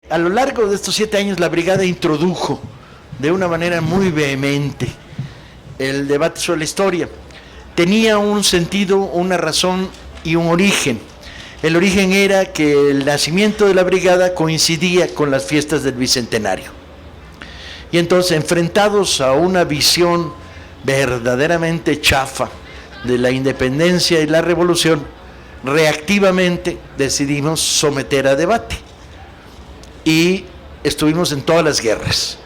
A lo largo de estos 7 años la brigada introdujo de una manera muy vehemente el debate sobre la historia. Tenía un sentido, una razón y un origen. El origen era que el nacimiento de la brigada coincidía con las fiestas del Bicentenario. Y entonces, enfrentados a una visión verdaderamente chafa de la independencia y la revolución, reactivamente decidimos someter a debate. Y estuvimos en todas las guerras.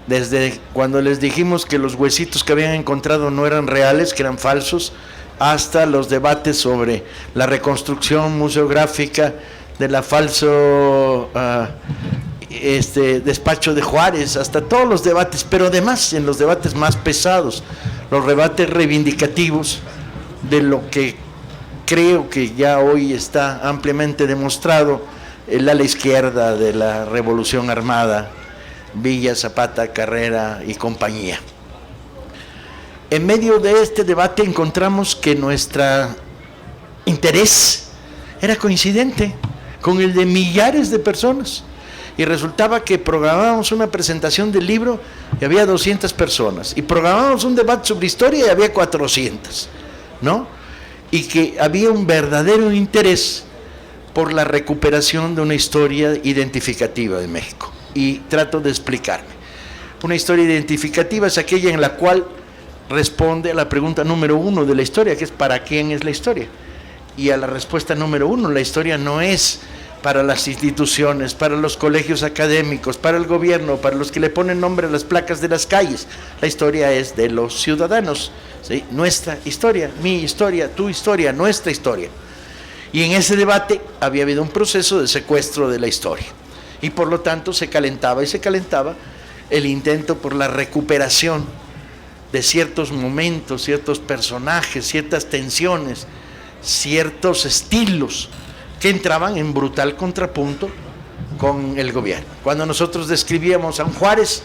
Desde cuando les dijimos que los huesitos que habían encontrado no eran reales, que eran falsos, hasta los debates sobre la reconstrucción museográfica de la falso despacho de Juárez, hasta todos los debates, pero además en los debates más pesados, los debates reivindicativos de lo que creo que ya hoy está ampliamente demostrado, el ala izquierda de la Revolución Armada, Villa, Zapata, Carrera y compañía. En medio de este debate encontramos que nuestro interés era coincidente con el de millares de personas, y resultaba que programábamos una presentación del libro y había 200 personas, y programábamos un debate sobre historia y había 400, ¿no? Y que había un verdadero interés por la recuperación de una historia identificativa de México. Y trato de explicarme. Una historia identificativa es aquella en la cual responde a la pregunta número 1 de la historia, que es ¿para quién es la historia? Y a la respuesta número 1, la historia no es para las instituciones, para los colegios académicos, para el gobierno, para los que le ponen nombre a las placas de las calles. La historia es de los ciudadanos, ¿sí? Nuestra historia, mi historia, tu historia, nuestra historia. Y en ese debate había habido un proceso de secuestro de la historia. Y por lo tanto se calentaba el intento por la recuperación de ciertos momentos, ciertos personajes, ciertas tensiones, ciertos estilos que entraban en brutal contrapunto con el gobierno. Cuando nosotros describíamos a un Juárez,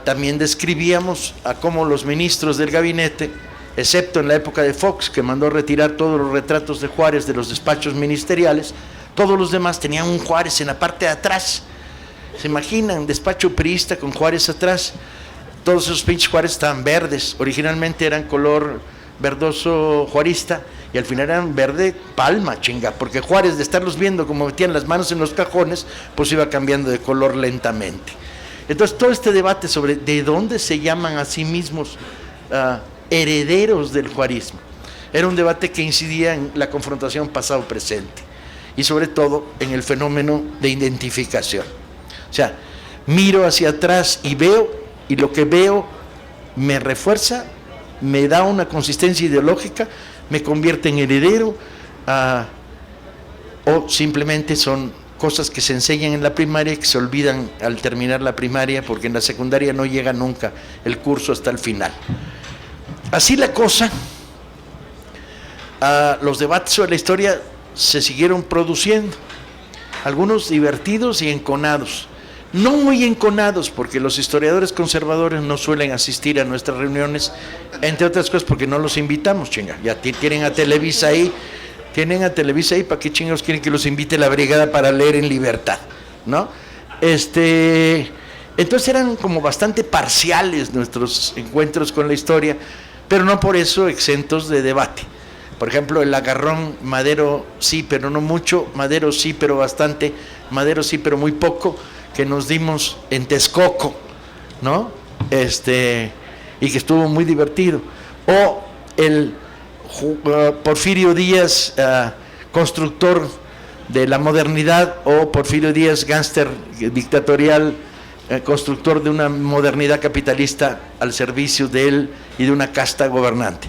también describíamos a cómo los ministros del gabinete, excepto en la época de Fox, que mandó retirar todos los retratos de Juárez de los despachos ministeriales, todos los demás tenían un Juárez en la parte de atrás. ¿Se imaginan? Despacho priista con Juárez atrás. Todos esos pinches Juárez estaban verdes. Originalmente eran color verdoso juarista y al final eran verde palma, chinga, porque Juárez, de estarlos viendo como metían las manos en los cajones, pues iba cambiando de color lentamente. Entonces todo este debate sobre de dónde se llaman a sí mismos herederos del juarismo era un debate que incidía en la confrontación pasado-presente y sobre todo en el fenómeno de identificación. O sea, miro hacia atrás y veo, y lo que veo me refuerza, me da una consistencia ideológica, me convierte en heredero, o simplemente son cosas que se enseñan en la primaria y que se olvidan al terminar la primaria, porque en la secundaria no llega nunca el curso hasta el final. Así la cosa, los debates sobre la historia se siguieron produciendo, algunos divertidos y enconados. No muy enconados, porque los historiadores conservadores no suelen asistir a nuestras reuniones, entre otras cosas porque no los invitamos, chinga. Ya tienen a Televisa ahí, ¿para qué chingados quieren que los invite la brigada para leer en libertad? ¿No? Entonces eran como bastante parciales nuestros encuentros con la historia, pero no por eso exentos de debate. Por ejemplo, el agarrón, Madero sí, pero no mucho, Madero sí, pero bastante, Madero sí, pero muy poco, que nos dimos en Texcoco, ¿no? Y que estuvo muy divertido. O el Porfirio Díaz, constructor de la modernidad, o Porfirio Díaz, gángster dictatorial, constructor de una modernidad capitalista al servicio de él y de una casta gobernante.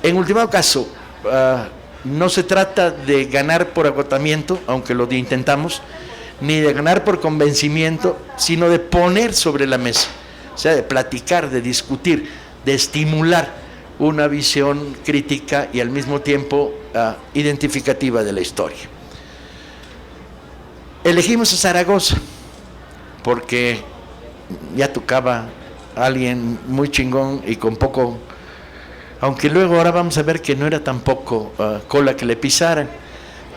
En último caso, no se trata de ganar por agotamiento, aunque lo intentamos, ni de ganar por convencimiento, sino de poner sobre la mesa, o sea, de platicar, de discutir, de estimular una visión crítica y al mismo tiempo identificativa de la historia. Elegimos a Zaragoza porque ya tocaba a alguien muy chingón y con poco, aunque luego ahora vamos a ver que no era tampoco cola que le pisaran.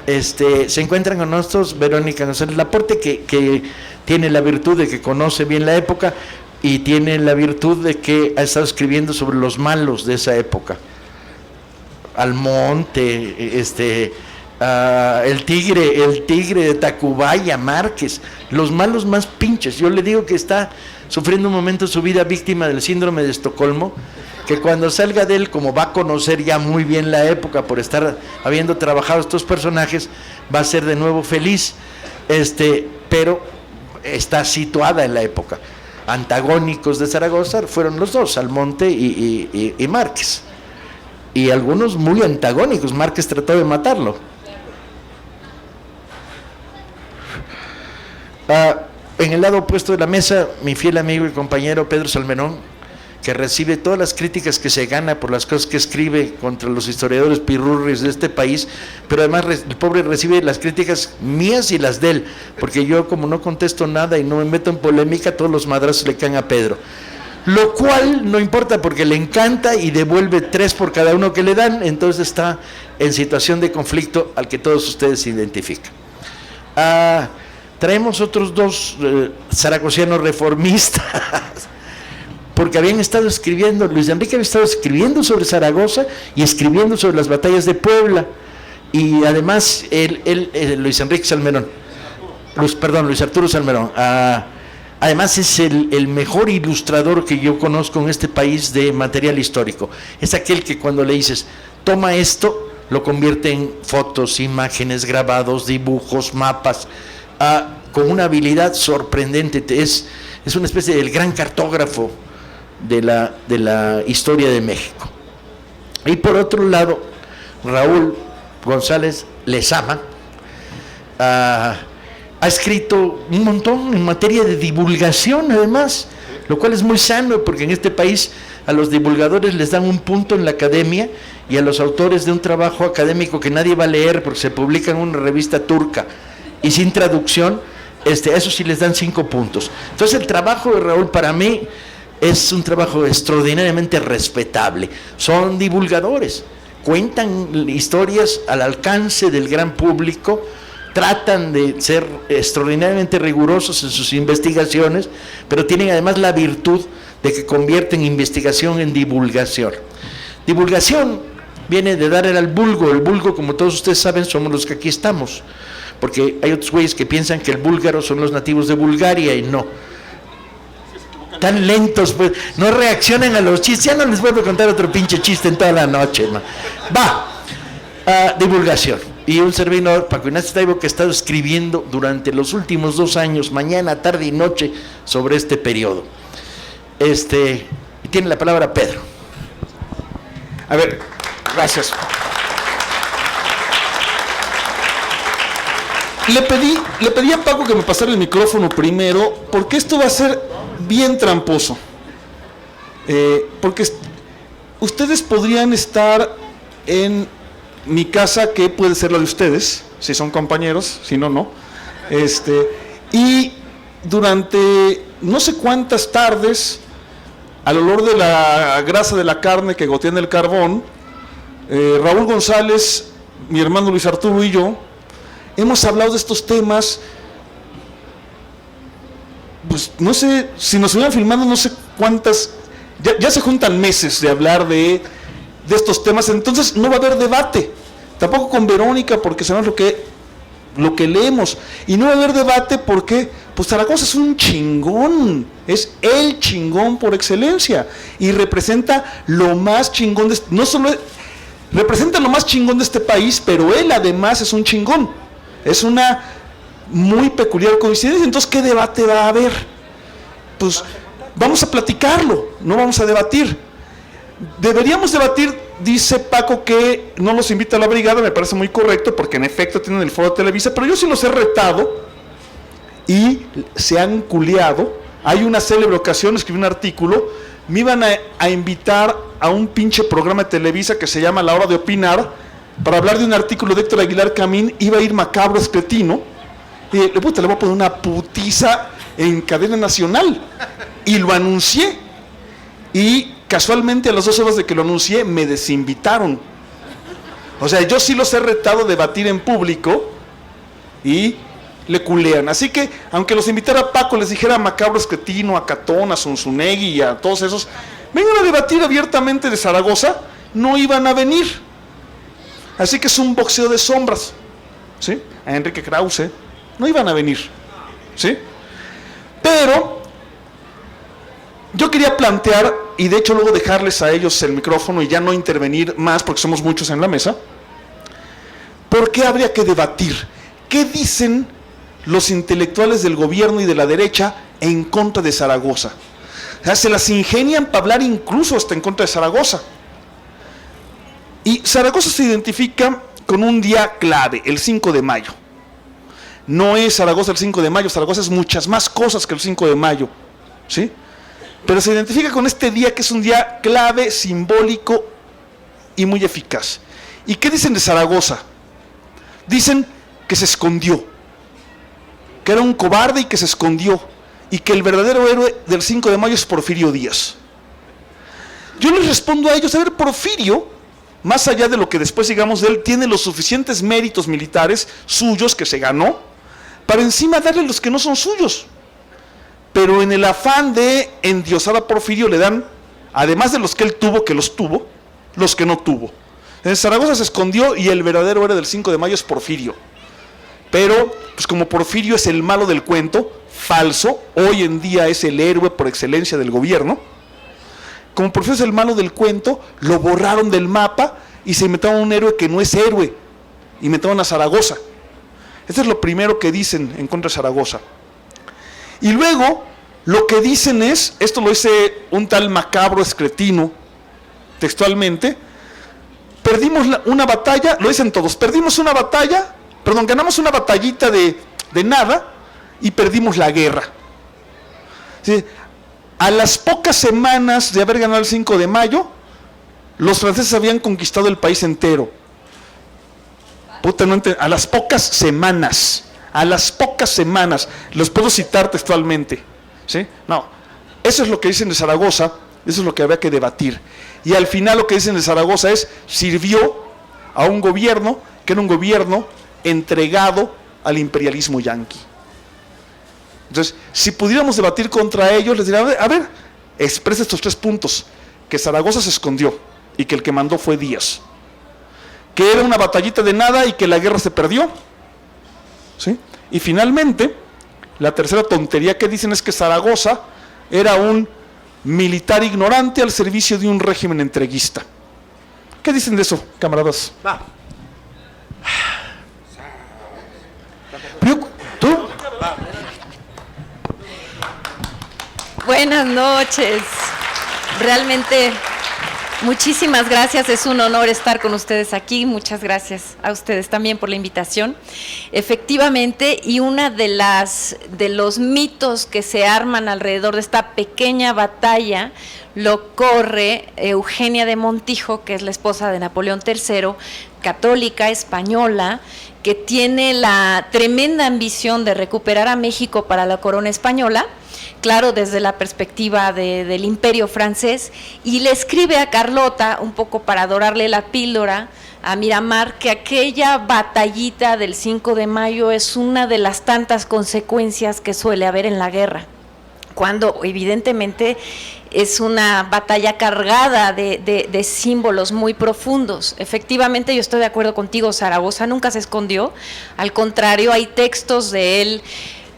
se encuentran con nosotros Verónica González Laporte, que tiene la virtud de que conoce bien la época y tiene la virtud de que ha estado escribiendo sobre los malos de esa época. Almonte, el tigre de Tacubaya, Márquez, los malos más pinches. Yo le digo que está sufriendo un momento de su vida víctima del síndrome de Estocolmo, que cuando salga de él, como va a conocer ya muy bien la época por estar habiendo trabajado estos personajes, va a ser de nuevo feliz, pero está situada en la época. Antagónicos de Zaragoza fueron los dos, Almonte y Márquez, y algunos muy antagónicos. Márquez trató de matarlo. En el lado opuesto de la mesa, mi fiel amigo y compañero Pedro Salmerón, que recibe todas las críticas que se gana por las cosas que escribe contra los historiadores pirurris de este país, pero además el pobre recibe las críticas mías y las de él, porque yo, como no contesto nada y no me meto en polémica, todos los madrazos le caen a Pedro, lo cual no importa porque le encanta y devuelve 3 por cada uno que le dan. Entonces está en situación de conflicto al que todos ustedes se identifican. Traemos otros 2 zaragocianos reformistas, porque habían estado escribiendo, Luis Enrique había estado escribiendo sobre Zaragoza y escribiendo sobre las batallas de Puebla, y además Luis Arturo Salmerón, además es el mejor ilustrador que yo conozco en este país de material histórico. Es aquel que cuando le dices, toma esto, lo convierte en fotos, imágenes, grabados, dibujos, mapas, con una habilidad sorprendente. Es una especie del gran cartógrafo de la historia de México. Y por otro lado, Raúl González Lezama ha escrito un montón en materia de divulgación, además, lo cual es muy sano, porque en este país a los divulgadores les dan un punto en la academia, y a los autores de un trabajo académico que nadie va a leer porque se publica en una revista turca y sin traducción, a eso sí les dan 5 puntos. Entonces el trabajo de Raúl para mí es un trabajo extraordinariamente respetable. Son divulgadores, cuentan historias al alcance del gran público, tratan de ser extraordinariamente rigurosos en sus investigaciones, pero tienen además la virtud de que convierten investigación en divulgación. Divulgación viene de dar al vulgo. El vulgo, como todos ustedes saben, somos los que aquí estamos, porque hay otros güeyes que piensan que el búlgaro son los nativos de Bulgaria, y no. Tan lentos, pues, no reaccionan a los chistes. Ya no les vuelvo a contar otro pinche chiste en toda la noche, ¿no? Divulgación. Y un servidor, Paco Ignacio Taibo, que ha estado escribiendo durante los últimos 2 años, mañana, tarde y noche, sobre este periodo. Tiene la palabra Pedro. A ver, gracias. Le pedí a Paco que me pasara el micrófono primero, porque esto va a ser bien tramposo. Porque ustedes podrían estar en mi casa, que puede ser la de ustedes, si son compañeros, si no, no. Y durante no sé cuántas tardes, al olor de la grasa de la carne que gotea en el carbón, Raúl González, mi hermano Luis Arturo y yo, hemos hablado de estos temas. Pues no sé, si nos hubieran filmado no sé cuántas, ya se juntan meses de hablar de estos temas, entonces no va a haber debate, tampoco con Verónica, porque sabemos lo que leemos, y no va a haber debate porque pues Zaragoza es un chingón, es el chingón por excelencia, y representa lo más chingón no solo representa lo más chingón de este país, pero él además es un chingón. Es una muy peculiar coincidencia. Entonces, ¿qué debate va a haber? Pues vamos a platicarlo, no vamos a debatir. Deberíamos debatir, dice Paco, que no los invita a la brigada, me parece muy correcto, porque en efecto tienen el foro de Televisa, pero yo sí los he retado y se han culeado. Hay una célebre ocasión, escribí un artículo, me iban a invitar a un pinche programa de Televisa que se llama La Hora de Opinar, para hablar de un artículo de Héctor Aguilar Camín. Iba a ir Macabro Escretino, y le voy a poner una putiza en cadena nacional, y lo anuncié, y casualmente a las 2 horas de que lo anuncié me desinvitaron. O sea, yo sí los he retado a debatir en público y le culean. Así que, aunque los invitara a Paco, les dijera a Macabro Escretino, a Catón, a Zunzunegui y a todos esos, vengan a debatir abiertamente de Zaragoza, no iban a venir. Así que es un boxeo de sombras, ¿sí? A Enrique Krause, no iban a venir, ¿sí? Pero yo quería plantear, y de hecho luego dejarles a ellos el micrófono y ya no intervenir más porque somos muchos en la mesa, ¿por qué habría que debatir? ¿Qué dicen los intelectuales del gobierno y de la derecha en contra de Zaragoza? O sea, se las ingenian para hablar incluso hasta en contra de Zaragoza. Y Zaragoza se identifica con un día clave, el 5 de mayo. No es Zaragoza el 5 de mayo, Zaragoza es muchas más cosas que el 5 de mayo, ¿sí? Pero se identifica con este día que es un día clave, simbólico y muy eficaz. ¿Y qué dicen de Zaragoza? Dicen que se escondió, que era un cobarde y que se escondió, y que el verdadero héroe del 5 de mayo es Porfirio Díaz. Yo les respondo a ellos, a ver, Porfirio, más allá de lo que después digamos de él, tiene los suficientes méritos militares suyos que se ganó, para encima darle los que no son suyos. Pero en el afán de endiosar a Porfirio le dan, además de los que él tuvo, que los tuvo, los que no tuvo. En Zaragoza se escondió y el verdadero héroe del 5 de mayo es Porfirio. Pero, pues como Porfirio es el malo del cuento, falso, hoy en día es el héroe por excelencia del gobierno, como Porfirio es el malo del cuento, lo borraron del mapa y se inventaron un héroe que no es héroe, inventaron a Zaragoza. Esto es lo primero que dicen en contra de Zaragoza. Y luego, lo que dicen es, esto lo dice un tal Macabro Escretino, textualmente, perdimos una batalla, lo dicen todos, ganamos una batallita de nada y perdimos la guerra. ¿Sí? A las pocas semanas de haber ganado el 5 de mayo, los franceses habían conquistado el país entero. A las pocas semanas, los puedo citar textualmente, ¿sí? No, eso es lo que dicen de Zaragoza, eso es lo que había que debatir. Y al final lo que dicen de Zaragoza es, sirvió a un gobierno que era un gobierno entregado al imperialismo yanqui. Entonces, si pudiéramos debatir contra ellos, les diría, a ver, expresa estos 3 puntos, que Zaragoza se escondió y que el que mandó fue Díaz, que era una batallita de nada y que la guerra se perdió, ¿sí? Y finalmente, la tercera tontería que dicen es que Zaragoza era un militar ignorante al servicio de un régimen entreguista. ¿Qué dicen de eso, camaradas? ¿Tú? Buenas noches. Realmente muchísimas gracias, es un honor estar con ustedes aquí. Muchas gracias a ustedes también por la invitación. Efectivamente, y una de los mitos que se arman alrededor de esta pequeña batalla lo corre Eugenia de Montijo, que es la esposa de Napoleón III, católica, española, que tiene la tremenda ambición de recuperar a México para la corona española, claro, desde la perspectiva del imperio francés, y le escribe a Carlota, un poco para dorarle la píldora a Miramar, que aquella batallita del 5 de mayo es una de las tantas consecuencias que suele haber en la guerra, cuando evidentemente es una batalla cargada de símbolos muy profundos. Efectivamente, yo estoy de acuerdo contigo, Zaragoza nunca se escondió, al contrario, hay textos de él.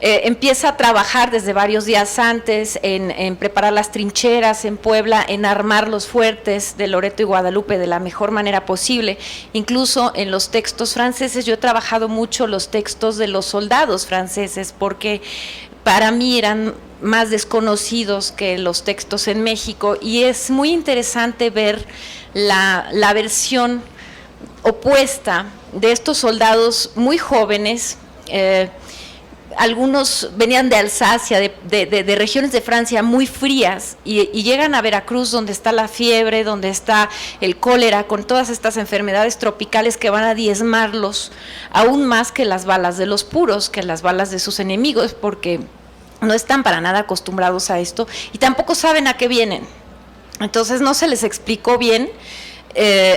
Empieza a trabajar desde varios días antes en preparar las trincheras en Puebla, en armar los fuertes de Loreto y Guadalupe de la mejor manera posible. Incluso en los textos franceses, yo he trabajado mucho los textos de los soldados franceses, porque para mí eran más desconocidos que los textos en México, y es muy interesante ver la versión opuesta de estos soldados muy jóvenes. Algunos venían de Alsacia, de regiones de Francia muy frías, y llegan a Veracruz, donde está la fiebre, donde está el cólera, con todas estas enfermedades tropicales que van a diezmarlos aún más que las balas de los puros, que las balas de sus enemigos, porque no están para nada acostumbrados a esto y tampoco saben a qué vienen. Entonces no se les explicó bien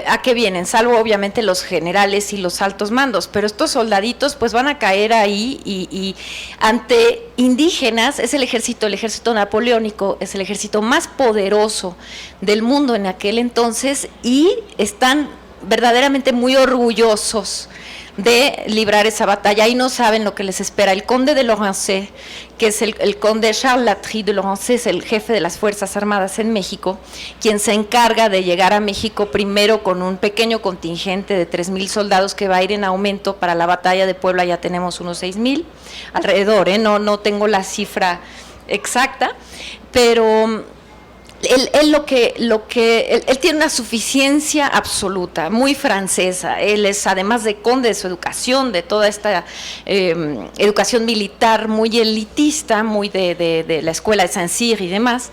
¿a qué vienen? Salvo obviamente los generales y los altos mandos, pero estos soldaditos pues van a caer ahí y ante indígenas. Es el ejército napoleónico, es el ejército más poderoso del mundo en aquel entonces, y están verdaderamente muy orgullosos de librar esa batalla y no saben lo que les espera. El conde de Lorrancé, que es el conde Charles Latry de Lorrancé, es el jefe de las Fuerzas Armadas en México, quien se encarga de llegar a México primero con un pequeño contingente de 3,000 soldados que va a ir en aumento. Para la batalla de Puebla ya tenemos unos 6,000 alrededor, no tengo la cifra exacta, pero él tiene una suficiencia absoluta, muy francesa. Él es, además de conde, de su educación, de toda esta educación militar muy elitista, muy de la escuela de Saint-Cyr y demás,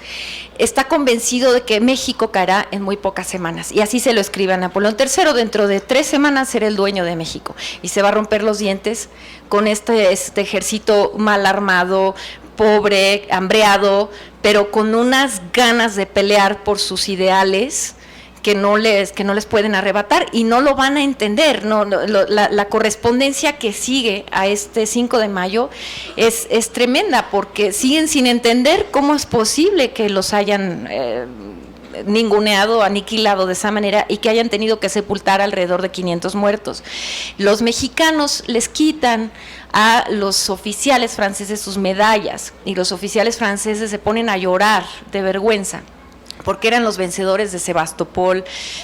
está convencido de que México caerá en muy pocas semanas, y así se lo escribe a Napoleón III: dentro de 3 semanas será el dueño de México, y se va a romper los dientes con este ejército mal armado, pobre, hambreado, pero con unas ganas de pelear por sus ideales que no les pueden arrebatar, y no lo van a entender. La correspondencia que sigue a este 5 de mayo es tremenda, porque siguen sin entender cómo es posible que los hayan ninguneado, aniquilado de esa manera, y que hayan tenido que sepultar alrededor de 500 muertos. Los mexicanos les quitan a los oficiales franceses sus medallas, y los oficiales franceses se ponen a llorar de vergüenza, porque eran los vencedores de Sebastopol,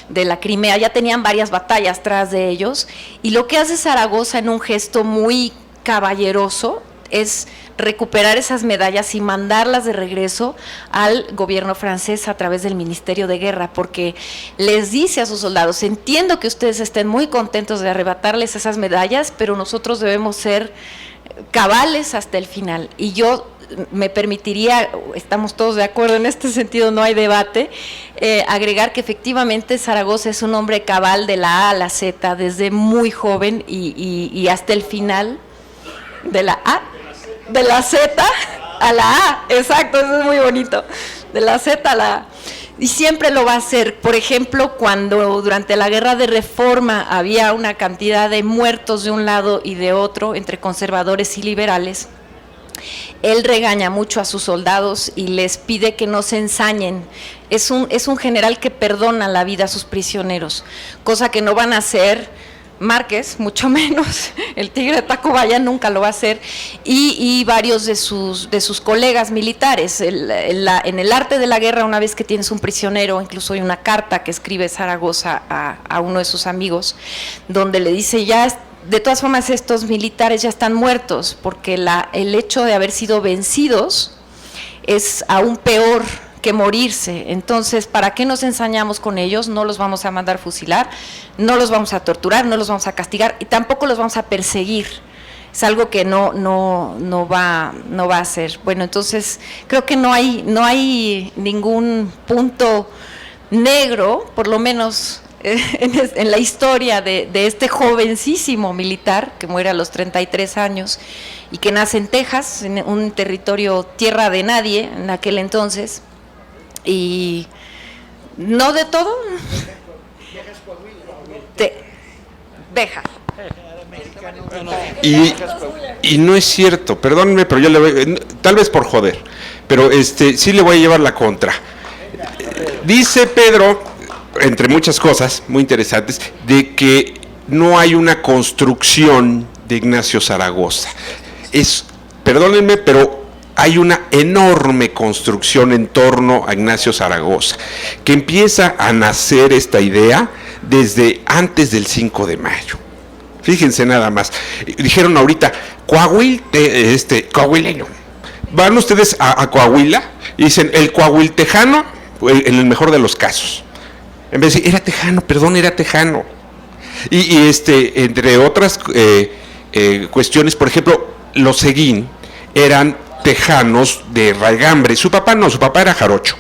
de la Crimea, ya tenían varias batallas tras de ellos, y lo que hace Zaragoza, en un gesto muy caballeroso, es recuperar esas medallas y mandarlas de regreso al gobierno francés a través del Ministerio de Guerra, porque les dice a sus soldados: entiendo que ustedes estén muy contentos de arrebatarles esas medallas, pero nosotros debemos ser cabales hasta el final. Y yo me permitiría, estamos todos de acuerdo en este sentido, no hay debate, agregar que efectivamente Zaragoza es un hombre cabal de la A a la Z, desde muy joven y hasta el final, de la Z a la A, exacto, eso es muy bonito, de la Z a la A, y siempre lo va a hacer. Por ejemplo, cuando durante la Guerra de Reforma había una cantidad de muertos de un lado y de otro, entre conservadores y liberales, él regaña mucho a sus soldados y les pide que no se ensañen. Es un general que perdona la vida a sus prisioneros, cosa que no van a hacer Márquez, mucho menos, el Tigre de Tacubaya nunca lo va a hacer, y varios de sus colegas militares. En el arte de la guerra, una vez que tienes un prisionero, incluso hay una carta que escribe Zaragoza a uno de sus amigos, donde le dice: ya, de todas formas, estos militares ya están muertos, porque el hecho de haber sido vencidos es aún peor que morirse. Entonces, ¿para qué nos ensañamos con ellos? No los vamos a mandar fusilar, no los vamos a torturar, no los vamos a castigar, y tampoco los vamos a perseguir. Es algo que no va a hacer. Bueno, entonces creo que no hay ningún punto negro, por lo menos en la historia de este jovencísimo militar que muere a los 33 años y que nace en Texas, en un territorio tierra de nadie en aquel entonces. Y no de todo. Deja. Y no es cierto, perdónenme, pero yo le voy, tal vez por joder, pero sí le voy a llevar la contra. Dice Pedro, entre muchas cosas muy interesantes, de que no hay una construcción de Ignacio Zaragoza. Perdónenme, pero hay una enorme construcción en torno a Ignacio Zaragoza, que empieza a nacer esta idea desde antes del 5 de mayo. Fíjense nada más. Dijeron ahorita, coahuileño. Van ustedes a Coahuila y dicen, el coahuiltejano, en el mejor de los casos. En vez de decir, era tejano, perdón, era tejano. Y entre otras cuestiones, por ejemplo, los Seguín eran tejanos de raigambre. Su papá era jarocho.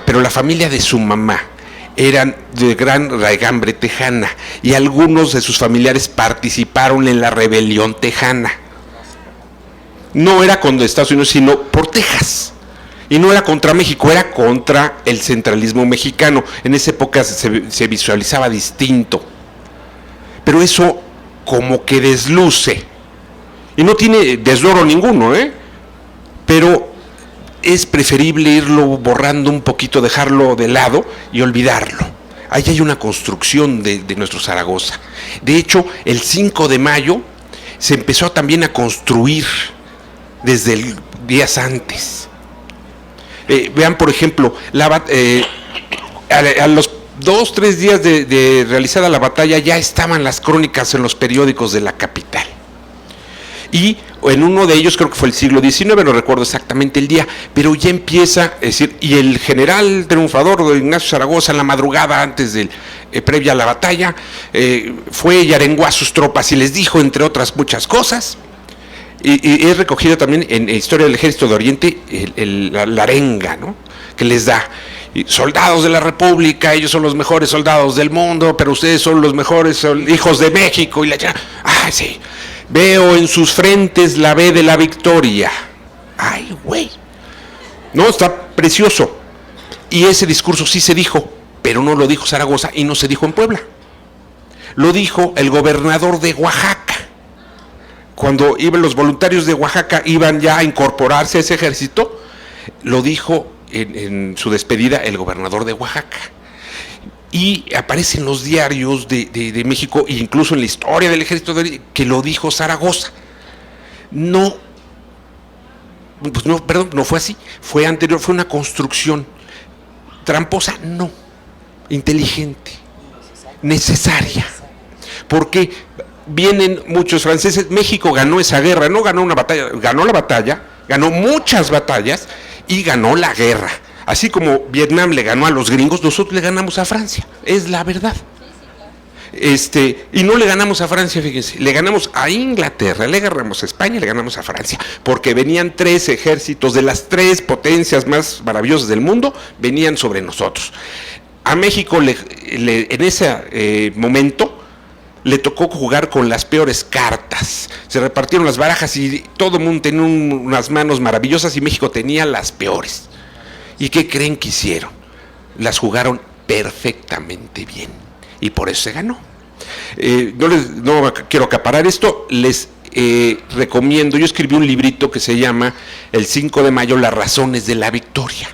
Pero la familia de su mamá eran de gran raigambre tejana, y algunos de sus familiares participaron en la rebelión tejana. No era con Estados Unidos, sino por Texas. Y no era contra México, era contra el centralismo mexicano. En esa época se visualizaba distinto. Pero eso como que desluce. Y no tiene desloro ninguno, pero es preferible irlo borrando un poquito, dejarlo de lado y olvidarlo. Ahí hay una construcción de nuestro Zaragoza. De hecho, el 5 de mayo se empezó también a construir desde días antes. Vean, por ejemplo, a los 2-3 días de realizada la batalla ya estaban las crónicas en los periódicos de la capital. Y en uno de ellos, creo que fue el siglo XIX, no recuerdo exactamente el día, pero ya empieza, es decir, y el general triunfador de Ignacio Zaragoza en la madrugada antes previa a la batalla, fue y arengó a sus tropas y les dijo, entre otras muchas cosas, y es recogido también en Historia del Ejército de Oriente, la arenga, ¿no?, que les da. Soldados de la República, ellos son los mejores soldados del mundo, pero ustedes son los mejores hijos de México. Y ¡ay, sí! Veo en sus frentes la V de la victoria. ¡Ay, güey! No, está precioso. Y ese discurso sí se dijo, pero no lo dijo Zaragoza y no se dijo en Puebla. Lo dijo el gobernador de Oaxaca. Cuando iban los voluntarios de Oaxaca, iban ya a incorporarse a ese ejército, lo dijo en su despedida el gobernador de Oaxaca. Y aparece en los diarios de México, e incluso en la historia del ejército, que lo dijo Zaragoza. No, pues no, perdón, no fue así, fue anterior, fue una construcción tramposa, no, inteligente, necesaria, porque vienen muchos franceses. México ganó esa guerra, no ganó una batalla, ganó la batalla, ganó muchas batallas y ganó la guerra. Así como Vietnam le ganó a los gringos, nosotros le ganamos a Francia, es la verdad. Y no le ganamos a Francia, fíjense, le ganamos a Inglaterra, le ganamos a España, le ganamos a Francia, porque venían 3 ejércitos de las 3 potencias más maravillosas del mundo, venían sobre nosotros. A México en ese momento le tocó jugar con las peores cartas, se repartieron las barajas y todo el mundo tenía unas manos maravillosas y México tenía las peores. ¿Y qué creen que hicieron? Las jugaron perfectamente bien y por eso se ganó. No quiero acaparar esto, les recomiendo, yo escribí un librito que se llama El 5 de mayo, las razones de la victoria.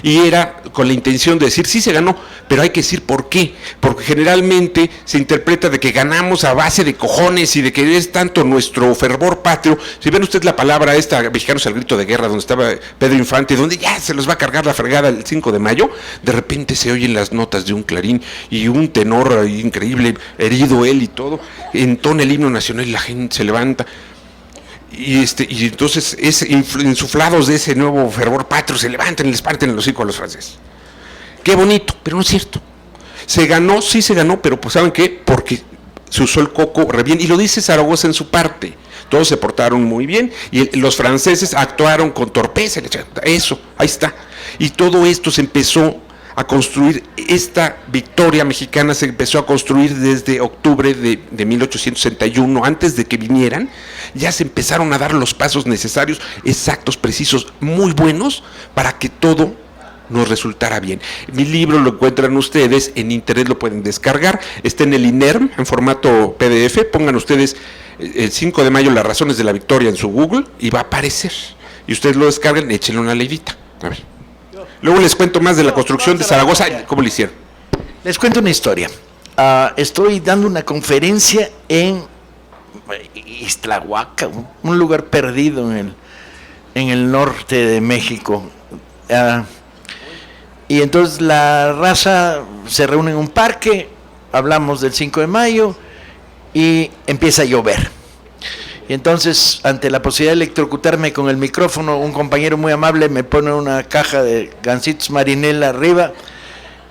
Y era con la intención de decir, sí se ganó, pero hay que decir por qué. Porque generalmente se interpreta de que ganamos a base de cojones y de que es tanto nuestro fervor patrio. Si ven ustedes la palabra esta, Mexicanos al grito de guerra, donde estaba Pedro Infante, donde ya se los va a cargar la fregada el 5 de mayo, de repente se oyen las notas de un clarín y un tenor increíble, herido él y todo, entona el himno nacional y la gente se levanta. Y entonces insuflados de ese nuevo fervor patrio se levantan y les parten el hocico a los franceses. Qué bonito, pero no es cierto. Se ganó, sí se ganó, pero pues ¿saben qué? Porque se usó el coco re bien, y lo dice Zaragoza en su parte. Todos se portaron muy bien y los franceses actuaron con torpeza. Eso, ahí está. Y todo esto se empezó a construir, esta victoria mexicana se empezó a construir desde octubre de 1861, antes de que vinieran, ya se empezaron a dar los pasos necesarios, exactos, precisos, muy buenos, para que todo nos resultara bien. Mi libro lo encuentran ustedes, en internet lo pueden descargar, está en el INERM, en formato PDF, pongan ustedes el 5 de mayo, las razones de la victoria en su Google, y va a aparecer, y ustedes lo descargan, échenle una leidita, a ver. Luego les cuento más de la construcción de Zaragoza, cómo lo hicieron. Les cuento una historia. Estoy dando una conferencia en Ixtlahuaca, un lugar perdido en el norte de México. Y entonces la raza se reúne en un parque, hablamos del 5 de mayo y empieza a llover. Y entonces, ante la posibilidad de electrocutarme con el micrófono, un compañero muy amable me pone una caja de gansitos marinela arriba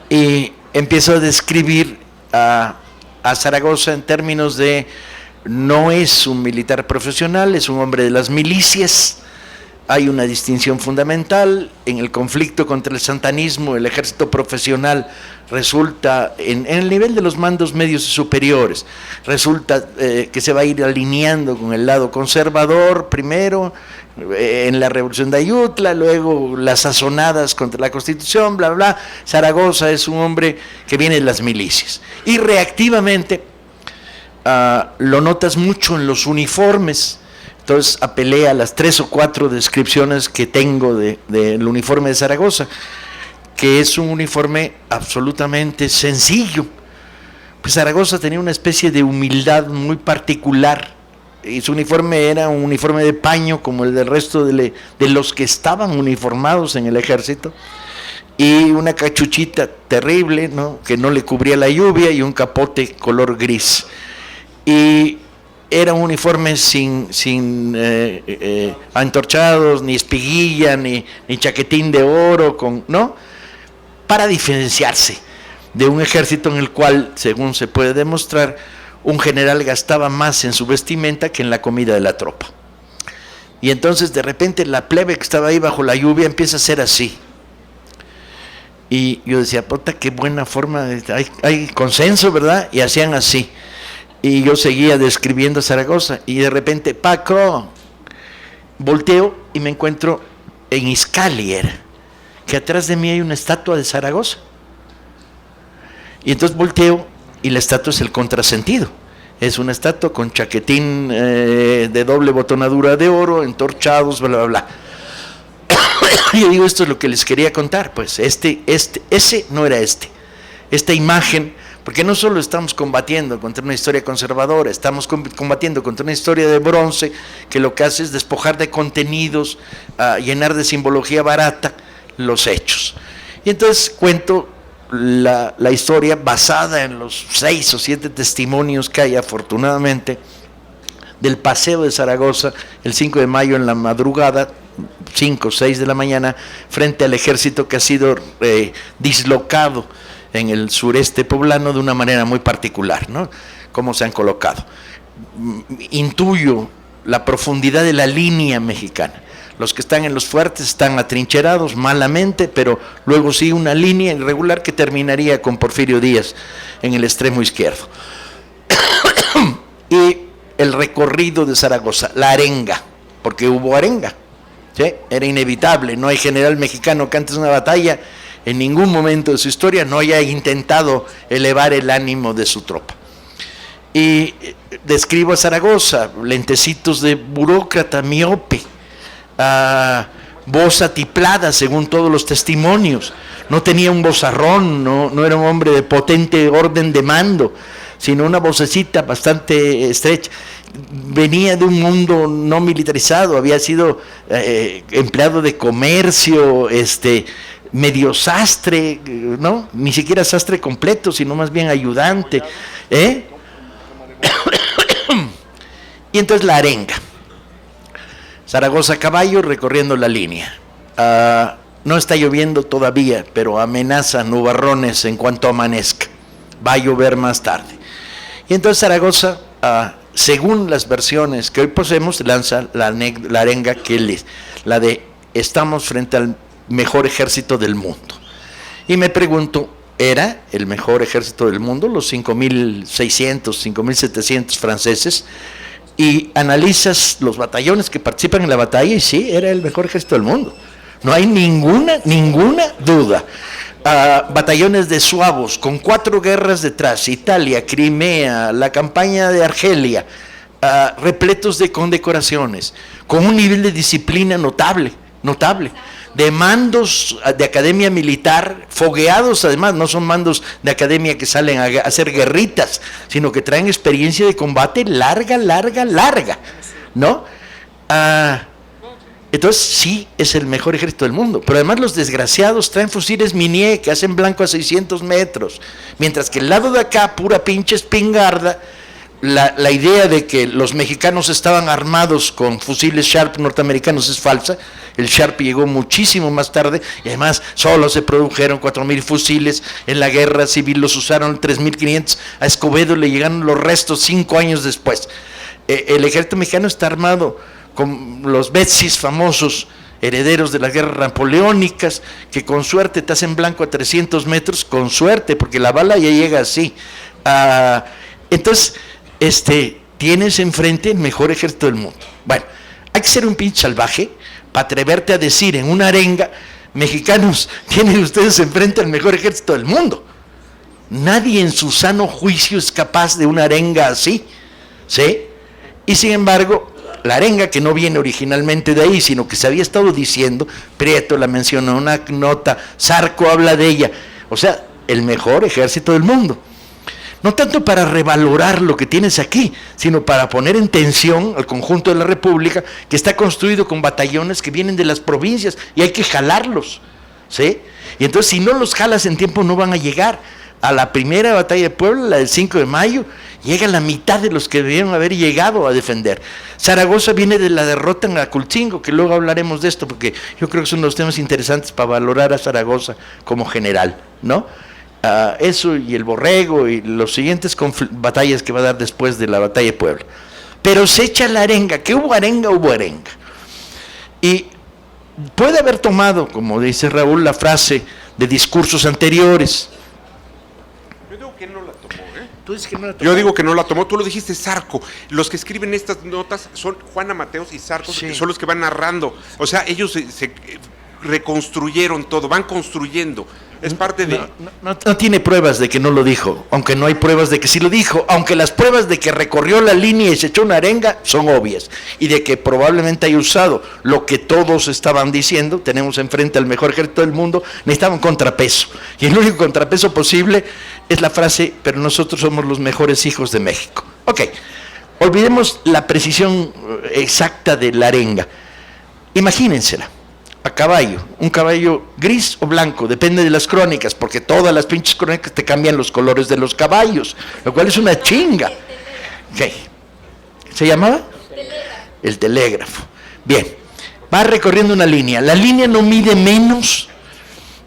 y empiezo a describir a Zaragoza en términos de: no es un militar profesional, es un hombre de las milicias, hay una distinción fundamental. En el conflicto contra el santanismo, el ejército profesional resulta, en el nivel de los mandos medios y superiores, resulta que se va a ir alineando con el lado conservador primero, en la Revolución de Ayutla, luego las sazonadas contra la Constitución, bla, bla. Zaragoza es un hombre que viene de las milicias. Y reactivamente, lo notas mucho en los uniformes. Entonces apelé a las 3 o 4 descripciones que tengo del uniforme de Zaragoza, que es un uniforme absolutamente sencillo. Pues Zaragoza tenía una especie de humildad muy particular, y su uniforme era un uniforme de paño como el del resto de los que estaban uniformados en el ejército, y una cachuchita terrible, ¿no?, que no le cubría la lluvia, y un capote color gris. Y era un uniforme sin antorchados, ni espiguilla, ni chaquetín de oro, ¿no?, para diferenciarse de un ejército en el cual, según se puede demostrar, un general gastaba más en su vestimenta que en la comida de la tropa. Y entonces de repente la plebe que estaba ahí bajo la lluvia empieza a ser así. Y yo decía, puta, qué buena forma, hay consenso, ¿verdad? Y hacían así. Y yo seguía describiendo Zaragoza, y de repente, Paco, volteo y me encuentro en Iscalier, que atrás de mí hay una estatua de Zaragoza. Y entonces volteo, y la estatua es el contrasentido. Es una estatua con chaquetín de doble botonadura de oro, entorchados, bla, bla, bla. Y yo digo, esto es lo que les quería contar, pues ese no era esta imagen, porque no solo estamos combatiendo contra una historia conservadora, estamos combatiendo contra una historia de bronce, que lo que hace es despojar de contenidos, llenar de simbología barata los hechos. Y entonces cuento la historia basada en los 6 o 7 testimonios que hay, afortunadamente, del paseo de Zaragoza el 5 de mayo en la madrugada, 5 o 6 de la mañana, frente al ejército que ha sido dislocado en el sureste poblano de una manera muy particular, ¿no?, cómo se han colocado. Intuyo la profundidad de la línea mexicana. Los que están en los fuertes están atrincherados malamente, pero luego sigue una línea irregular que terminaría con Porfirio Díaz en el extremo izquierdo. Y el recorrido de Zaragoza, la arenga, porque hubo arenga, ¿sí? Era inevitable. No hay general mexicano que antes de una batalla, en ningún momento de su historia, no haya intentado elevar el ánimo de su tropa. Y describo a Zaragoza, lentecitos de burócrata, miope, voz atiplada según todos los testimonios, no tenía un vozarrón, no era un hombre de potente orden de mando, sino una vocecita bastante estrecha. Venía de un mundo no militarizado, había sido empleado de comercio, medio sastre, ¿no?, ni siquiera sastre completo, sino más bien ayudante, y entonces la arenga. Zaragoza a caballo recorriendo la línea. No está lloviendo todavía, pero amenaza nubarrones en cuanto amanezca. Va a llover más tarde. Y entonces Zaragoza, según las versiones que hoy poseemos, lanza la arenga que es la de estamos frente al mejor ejército del mundo. Y me pregunto, ¿era el mejor ejército del mundo? Los 5.600, 5.700 franceses. Y analizas los batallones que participan en la batalla, y sí, era el mejor ejército del mundo. No hay ninguna duda. Batallones de suavos, con 4 guerras detrás, Italia, Crimea, la campaña de Argelia, repletos de condecoraciones, con un nivel de disciplina notable, de mandos de academia militar, fogueados además, no son mandos de academia que salen a hacer guerritas, sino que traen experiencia de combate larga, ¿no? Entonces sí, es el mejor ejército del mundo, pero además los desgraciados traen fusiles Minié que hacen blanco a 600 metros, mientras que el lado de acá, pura pinche espingarda. La idea de que los mexicanos estaban armados con fusiles Sharp norteamericanos es falsa. El Sharp llegó muchísimo más tarde, y además solo se produjeron 4.000 fusiles. En la guerra civil los usaron 3.500. A Escobedo le llegaron los restos 5 años después. El ejército mexicano está armado con los Betsis famosos, herederos de las guerras napoleónicas, que con suerte te hacen blanco a 300 metros, con suerte, porque la bala ya llega así. Entonces, tienes enfrente el mejor ejército del mundo. Bueno, hay que ser un pinche salvaje para atreverte a decir en una arenga: mexicanos, tienen ustedes enfrente al mejor ejército del mundo. Nadie en su sano juicio es capaz de una arenga así, ¿sí? Y sin embargo, la arenga, que no viene originalmente de ahí, sino que se había estado diciendo, Prieto la mencionó en una nota, Zarco habla de ella, o sea, el mejor ejército del mundo. No tanto para revalorar lo que tienes aquí, sino para poner en tensión al conjunto de la República, que está construido con batallones que vienen de las provincias y hay que jalarlos, ¿sí? Y entonces, si no los jalas en tiempo, no van a llegar. A la primera batalla de Puebla, la del 5 de mayo, llega la mitad de los que debieron haber llegado a defender. Zaragoza viene de la derrota en Aculcingo, que luego hablaremos de esto, porque yo creo que son los temas interesantes para valorar a Zaragoza como general, ¿no? Eso y el Borrego y los siguientes batallas que va a dar después de la batalla de Puebla. Pero se echa la arenga, que hubo arenga. Y puede haber tomado, como dice Raúl, la frase de discursos anteriores. Que no la tomó, Tú dices que no la tomó. Yo digo que no la tomó, tú lo dijiste, Zarco. Los que escriben estas notas son Juana Mateos y Zarco, Sí. que son los que van narrando. O sea, ellos se reconstruyeron todo, van construyendo. Es parte de... No tiene pruebas de que no lo dijo, aunque no hay pruebas de que sí lo dijo, aunque las pruebas de que recorrió la línea y se echó una arenga son obvias, y de que probablemente haya usado lo que todos estaban diciendo. Tenemos enfrente al mejor ejército del mundo, necesitaba un contrapeso, y el único contrapeso posible es la frase: pero nosotros somos los mejores hijos de México. Ok, olvidemos la precisión exacta de la arenga, imagínensela a caballo, un caballo gris o blanco, depende de las crónicas, porque todas las pinches crónicas te cambian los colores de los caballos, lo cual es una chinga. Okay. ¿Se llamaba? El telégrafo. Bien, va recorriendo una línea, la línea no mide menos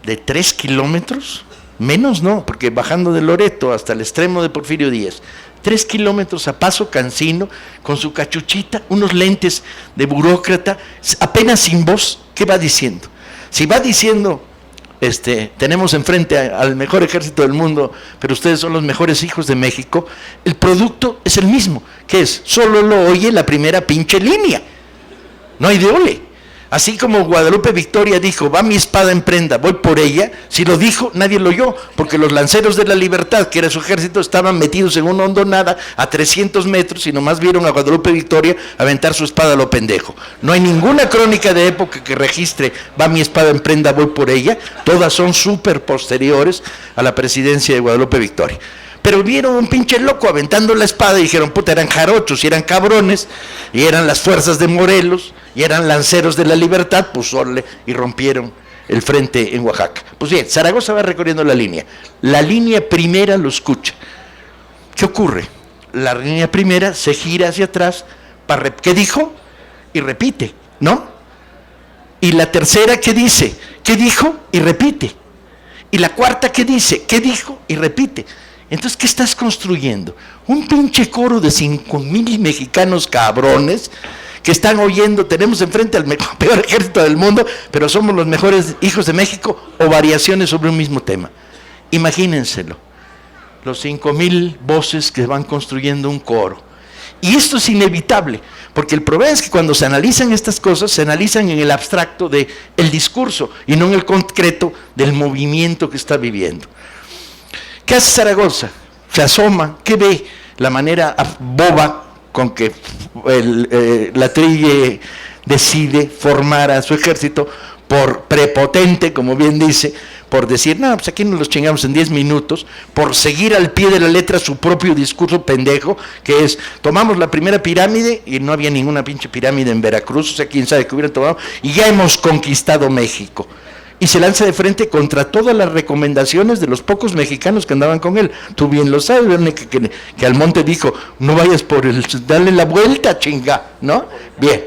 de 3 kilómetros, menos no, porque bajando de Loreto hasta el extremo de Porfirio Díaz, 3 kilómetros a paso cansino, con su cachuchita, unos lentes de burócrata, apenas sin voz. ¿Qué va diciendo? Si va diciendo, tenemos enfrente al mejor ejército del mundo, pero ustedes son los mejores hijos de México, el producto es el mismo, que es, solo lo oye la primera pinche línea, no hay de ole. Así como Guadalupe Victoria dijo: va mi espada en prenda, voy por ella, si lo dijo, nadie lo oyó, porque los lanceros de la libertad, que era su ejército, estaban metidos en una hondonada a 300 metros y nomás vieron a Guadalupe Victoria aventar su espada a lo pendejo. No hay ninguna crónica de época que registre: va mi espada en prenda, voy por ella. Todas son súper posteriores a la presidencia de Guadalupe Victoria. Pero vieron un pinche loco aventando la espada y dijeron: puta, eran jarochos y eran cabrones, y eran las fuerzas de Morelos, y eran lanceros de la libertad, pues orle, y rompieron el frente en Oaxaca. Pues bien, Zaragoza va recorriendo la línea primera lo escucha. ¿Qué ocurre? La línea primera se gira hacia atrás, ¿qué dijo? Y repite, ¿no? Y la tercera, ¿qué dice? ¿Qué dijo? Y repite. Y la cuarta, ¿qué dice? ¿Qué dijo? Y repite. Entonces, ¿qué estás construyendo? Un pinche coro de 5,000 mexicanos cabrones que están oyendo: tenemos enfrente al peor ejército del mundo, pero somos los mejores hijos de México, o variaciones sobre un mismo tema. Imagínenselo, los 5,000 voces que van construyendo un coro. Y esto es inevitable, porque el problema es que cuando se analizan estas cosas, se analizan en el abstracto del discurso y no en el concreto del movimiento que está viviendo. ¿Qué hace Zaragoza? Se asoma, ¿qué ve? La manera boba con que la Trille decide formar a su ejército, por prepotente, como bien dice, por decir: no, pues aquí nos los chingamos en 10 minutos, por seguir al pie de la letra su propio discurso pendejo, que es: tomamos la primera pirámide, y no había ninguna pinche pirámide en Veracruz, o sea, quién sabe que hubieran tomado, y ya hemos conquistado México. Y se lanza de frente contra todas las recomendaciones de los pocos mexicanos que andaban con él. Tú bien lo sabes, que Almonte dijo: no vayas por dale la vuelta, chinga, ¿no? Bien.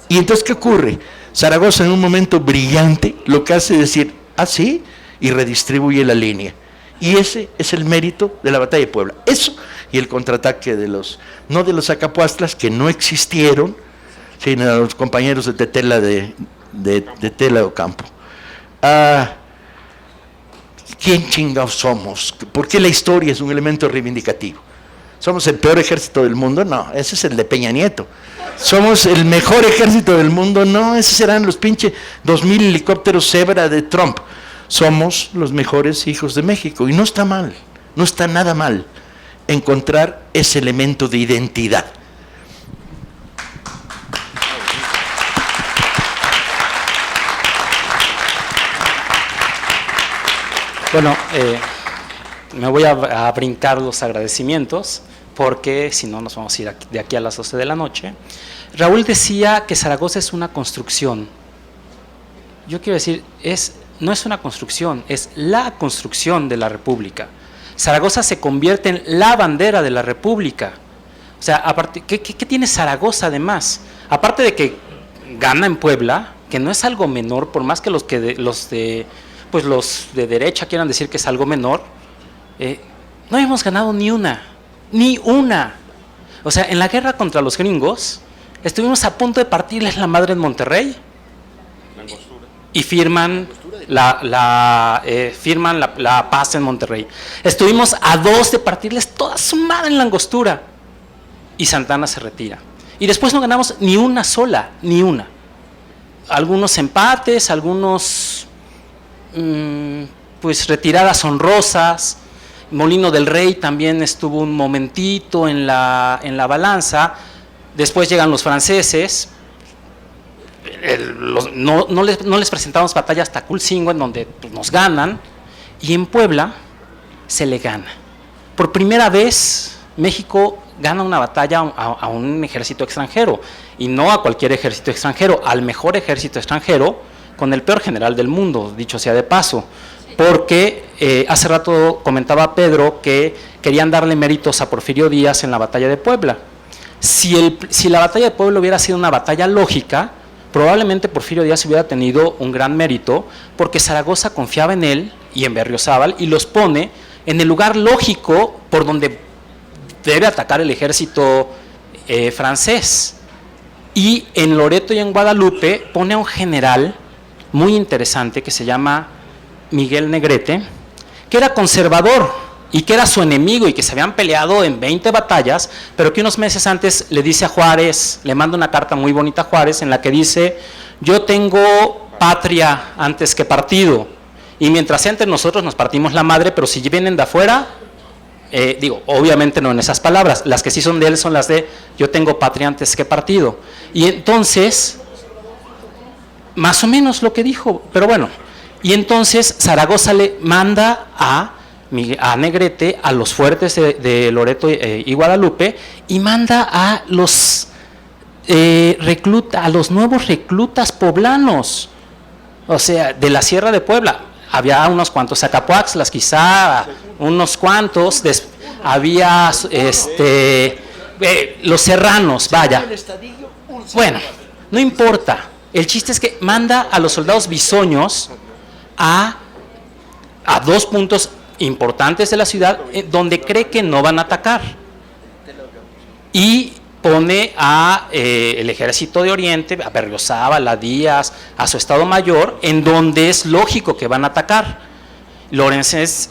Y entonces, ¿qué ocurre? Zaragoza, en un momento brillante, lo que hace es decir: ah, sí, y redistribuye la línea. Y ese es el mérito de la batalla de Puebla. Eso y el contraataque no de los Acapuastlas, que no existieron, sino a los compañeros de Tetela de Tela de Ocampo. ¿Quién chingados somos? ¿Por qué la historia es un elemento reivindicativo? ¿Somos el peor ejército del mundo? No, ese es el de Peña Nieto. ¿Somos el mejor ejército del mundo? No, esos serán los pinche 2,000 helicópteros Zebra de Trump. Somos los mejores hijos de México. Y no está mal, no está nada mal encontrar ese elemento de identidad. Bueno, me voy a brincar los agradecimientos, porque si no nos vamos a ir de aquí a las 12 de la noche. Raúl decía que Zaragoza es una construcción. Yo quiero decir, no es una construcción, es la construcción de la República. Zaragoza se convierte en la bandera de la República. O sea, aparte, ¿qué tiene Zaragoza además? Aparte de que gana en Puebla, que no es algo menor, por más que los de derecha quieran decir que es algo menor, no hemos ganado ni una. O sea, en la guerra contra los gringos, estuvimos a punto de partirles la madre en Monterrey y firman la paz en Monterrey. Estuvimos a 2 de partirles toda su madre en la Angostura y Santana se retira. Y después no ganamos ni una sola, ni una. Algunos empates, algunos pues retiradas honrosas. Molino del Rey también estuvo un momentito en la balanza. Después llegan los franceses. No les presentamos batalla hasta Culcingo, en donde pues, nos ganan. Y en Puebla se le gana. Por primera vez México gana una batalla a un ejército extranjero, y no a cualquier ejército extranjero, al mejor ejército extranjero, con el peor general del mundo, dicho sea de paso. Porque hace rato comentaba Pedro que querían darle méritos a Porfirio Díaz en la batalla de Puebla. Si la batalla de Puebla hubiera sido una batalla lógica, probablemente Porfirio Díaz hubiera tenido un gran mérito, porque Zaragoza confiaba en él y en Berriozábal y los pone en el lugar lógico por donde debe atacar el ejército francés. Y en Loreto y en Guadalupe pone a un general muy interesante que se llama Miguel Negrete, que era conservador y que era su enemigo y que se habían peleado en 20 batallas, pero que unos meses antes le dice a Juárez, le manda una carta muy bonita a Juárez en la que dice: yo tengo patria antes que partido, y mientras entre nosotros nos partimos la madre, pero si vienen de afuera, obviamente no en esas palabras, las que sí son de él son las de yo tengo patria antes que partido. Y entonces, más o menos lo que dijo, pero bueno. Y entonces Zaragoza le manda a Negrete a los fuertes de Loreto y Guadalupe, y manda a los nuevos reclutas poblanos, o sea, de la Sierra de Puebla. Había unos cuantos Zacapuaxtlas, quizá unos cuantos, había los serranos, vaya. Bueno, no importa. El chiste es que manda a los soldados bisoños a 2 puntos importantes de la ciudad donde cree que no van a atacar, y pone a el ejército de Oriente, a Berriozábal, a Díaz, a su estado mayor, en donde es lógico que van a atacar. Lorenzés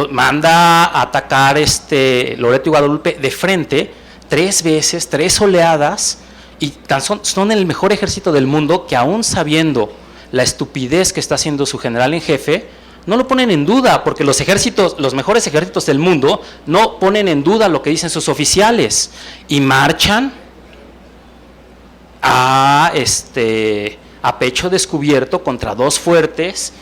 manda a atacar Loreto y Guadalupe de frente 3 veces, 3 oleadas, y son el mejor ejército del mundo, que aún sabiendo la estupidez que está haciendo su general en jefe, no lo ponen en duda, porque los mejores ejércitos del mundo no ponen en duda lo que dicen sus oficiales, y marchan a pecho descubierto contra 2 fuertes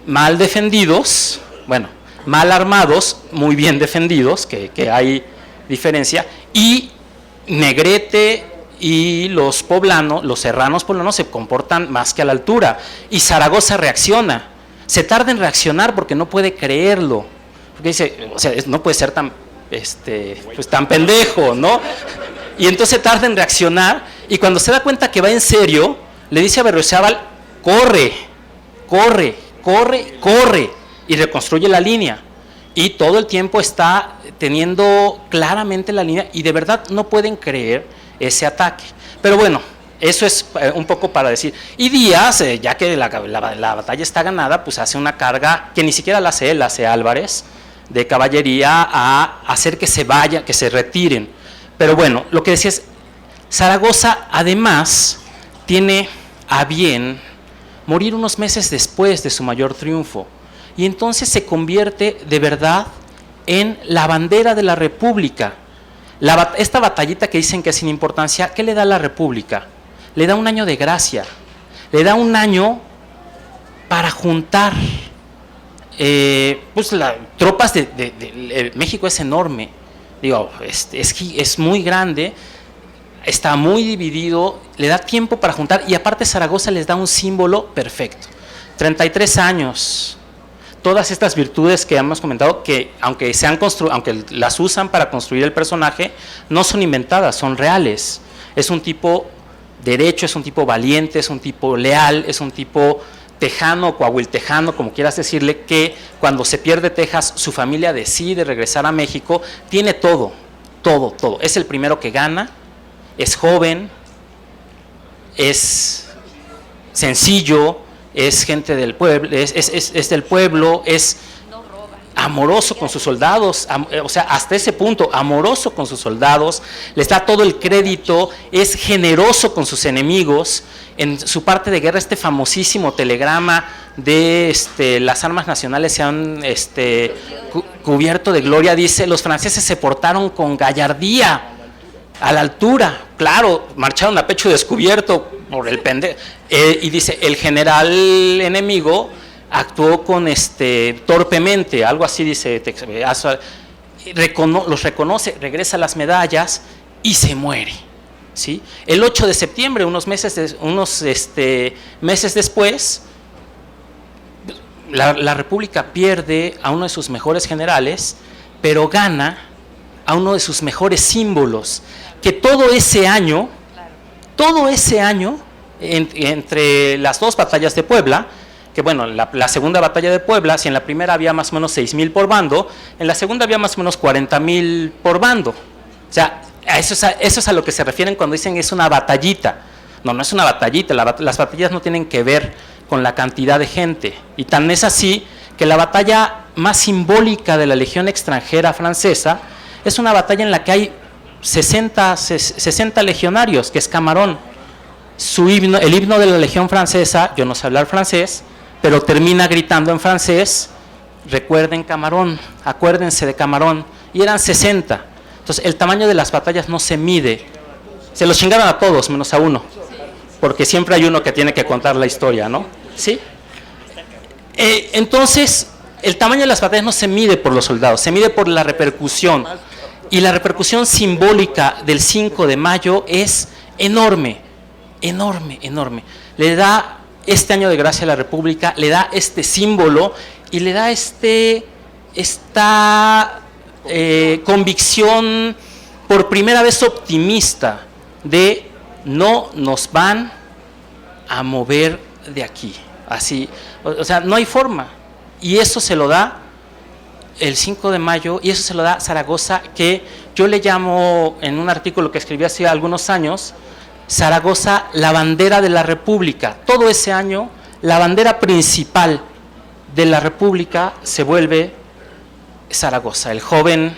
mal defendidos, bueno, mal armados, muy bien defendidos, que hay diferencia, y Negrete y los serranos poblanos se comportan más que a la altura, y Zaragoza reacciona. Se tarda en reaccionar porque no puede creerlo, porque dice, o sea, no puede ser tan pendejo, ¿no? Y entonces tarda en reaccionar, y cuando se da cuenta que va en serio, le dice a Berriozábal: corre, y reconstruye la línea. Y todo el tiempo está teniendo claramente la línea, y de verdad no pueden creer ese ataque. Pero bueno, Eso es un poco para decir. Y Díaz, ya que la batalla está ganada, pues hace una carga que ni siquiera la hace él, la hace Álvarez, de caballería a hacer que se vayan, que se retiren. Pero bueno, lo que decía es, Zaragoza además tiene a bien morir unos meses después de su mayor triunfo. Y entonces se convierte de verdad en la bandera de la República. Esta batallita que dicen que es sin importancia, ¿qué le da a la República? Le da un año de gracia, le da un año para juntar tropas México es enorme, digo, es muy grande, está muy dividido, le da tiempo para juntar y aparte Zaragoza les da un símbolo perfecto. 33 años, todas estas virtudes que hemos comentado, que aunque las usan para construir el personaje, no son inventadas, son reales. Es un tipo derecho, es un tipo valiente, es un tipo leal, es un tipo tejano, coahuiltejano, como quieras decirle, que cuando se pierde Texas, su familia decide regresar a México, tiene todo. Es el primero que gana, es joven, es sencillo, es gente del pueblo, es del pueblo, es amoroso con sus soldados, o sea, hasta ese punto, amoroso con sus soldados, les da todo el crédito, es generoso con sus enemigos. En su parte de guerra, este famosísimo telegrama de las armas nacionales se han cubierto de gloria, dice, los franceses se portaron con gallardía, a la altura, claro, marcharon a pecho descubierto por el pendejo, y dice, el general enemigo actuó con torpemente, algo así dice, los reconoce, regresa las medallas y se muere, ¿sí? El 8 de septiembre, unos meses después, la República pierde a uno de sus mejores generales, pero gana a uno de sus mejores símbolos, que todo ese año, entre las dos batallas de Puebla, que bueno, la segunda batalla de Puebla, si en la primera había más o menos 6,000 por bando, en la segunda había más o menos 40,000 por bando. O sea, eso es a lo que se refieren cuando dicen es una batallita. No es una batallita, las batallas no tienen que ver con la cantidad de gente. Y tan es así que la batalla más simbólica de la Legión extranjera francesa es una batalla en la que hay 60 legionarios, que es Camarón. El himno de la Legión francesa, yo no sé hablar francés, pero termina gritando en francés, recuerden Camarón, acuérdense de Camarón, y eran 60. Entonces el tamaño de las batallas no se mide, se los chingaron a todos menos a uno, porque siempre hay uno que tiene que contar la historia, ¿no? ¿Sí? Entonces el tamaño de las batallas no se mide por los soldados, se mide por la repercusión, y la repercusión simbólica del 5 de mayo es enorme, le da este año de gracia a la República, le da este símbolo y le da esta convicción por primera vez optimista de no nos van a mover de aquí, así, o sea, no hay forma, y eso se lo da el 5 de mayo, y eso se lo da Zaragoza, que yo le llamo, en un artículo que escribí hace algunos años, Zaragoza, la bandera de la República. Todo ese año, la bandera principal de la República se vuelve Zaragoza, el joven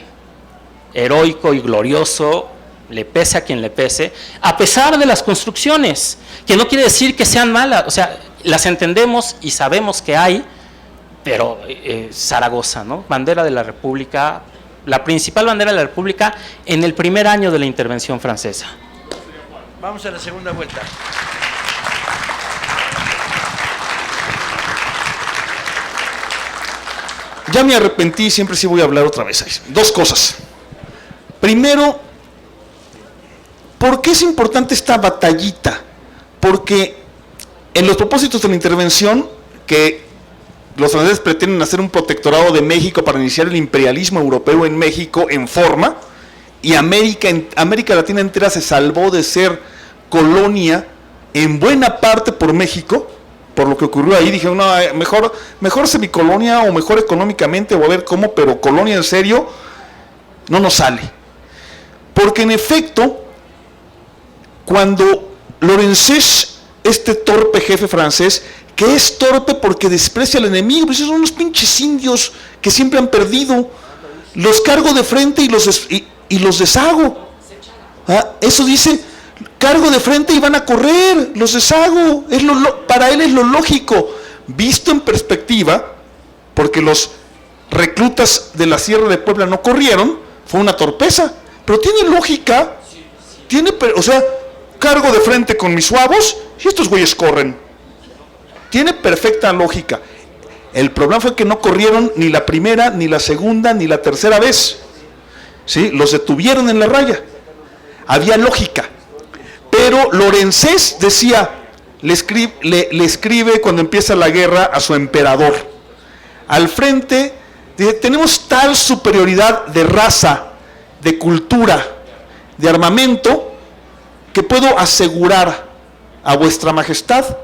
heroico y glorioso, le pese a quien le pese, a pesar de las construcciones, que no quiere decir que sean malas, o sea, las entendemos y sabemos que hay, pero Zaragoza, ¿no? Bandera de la República, la principal bandera de la República en el primer año de la intervención francesa. Vamos a la segunda vuelta. Ya me arrepentí, siempre sí voy a hablar otra vez. Dos cosas. Primero, ¿por qué es importante esta batallita? Porque en los propósitos de la intervención, que los franceses pretenden hacer un protectorado de México para iniciar el imperialismo europeo en México en forma, y América Latina entera se salvó de ser colonia en buena parte por México, por lo que ocurrió ahí. Dije, no, mejor semicolonia o mejor económicamente, o a ver cómo, pero colonia en serio no nos sale. Porque en efecto, cuando Lorenzés, este torpe jefe francés, que es torpe porque desprecia al enemigo, pues son unos pinches indios que siempre han perdido, los cargo de frente y los deshago. Eso dice, cargo de frente y van a correr, los deshago, para él es lo lógico, visto en perspectiva, porque los reclutas de la Sierra de Puebla no corrieron, fue una torpeza, pero tiene lógica, o sea, cargo de frente con mis suavos y estos güeyes corren. Tiene perfecta lógica. El problema fue que no corrieron ni la primera, ni la segunda, ni la tercera vez. ¿Sí? Los detuvieron en la raya. Había lógica. Pero Lorenzés decía, le escribe cuando empieza la guerra a su emperador. Al frente, dice, tenemos tal superioridad de raza, de cultura, de armamento, que puedo asegurar a vuestra majestad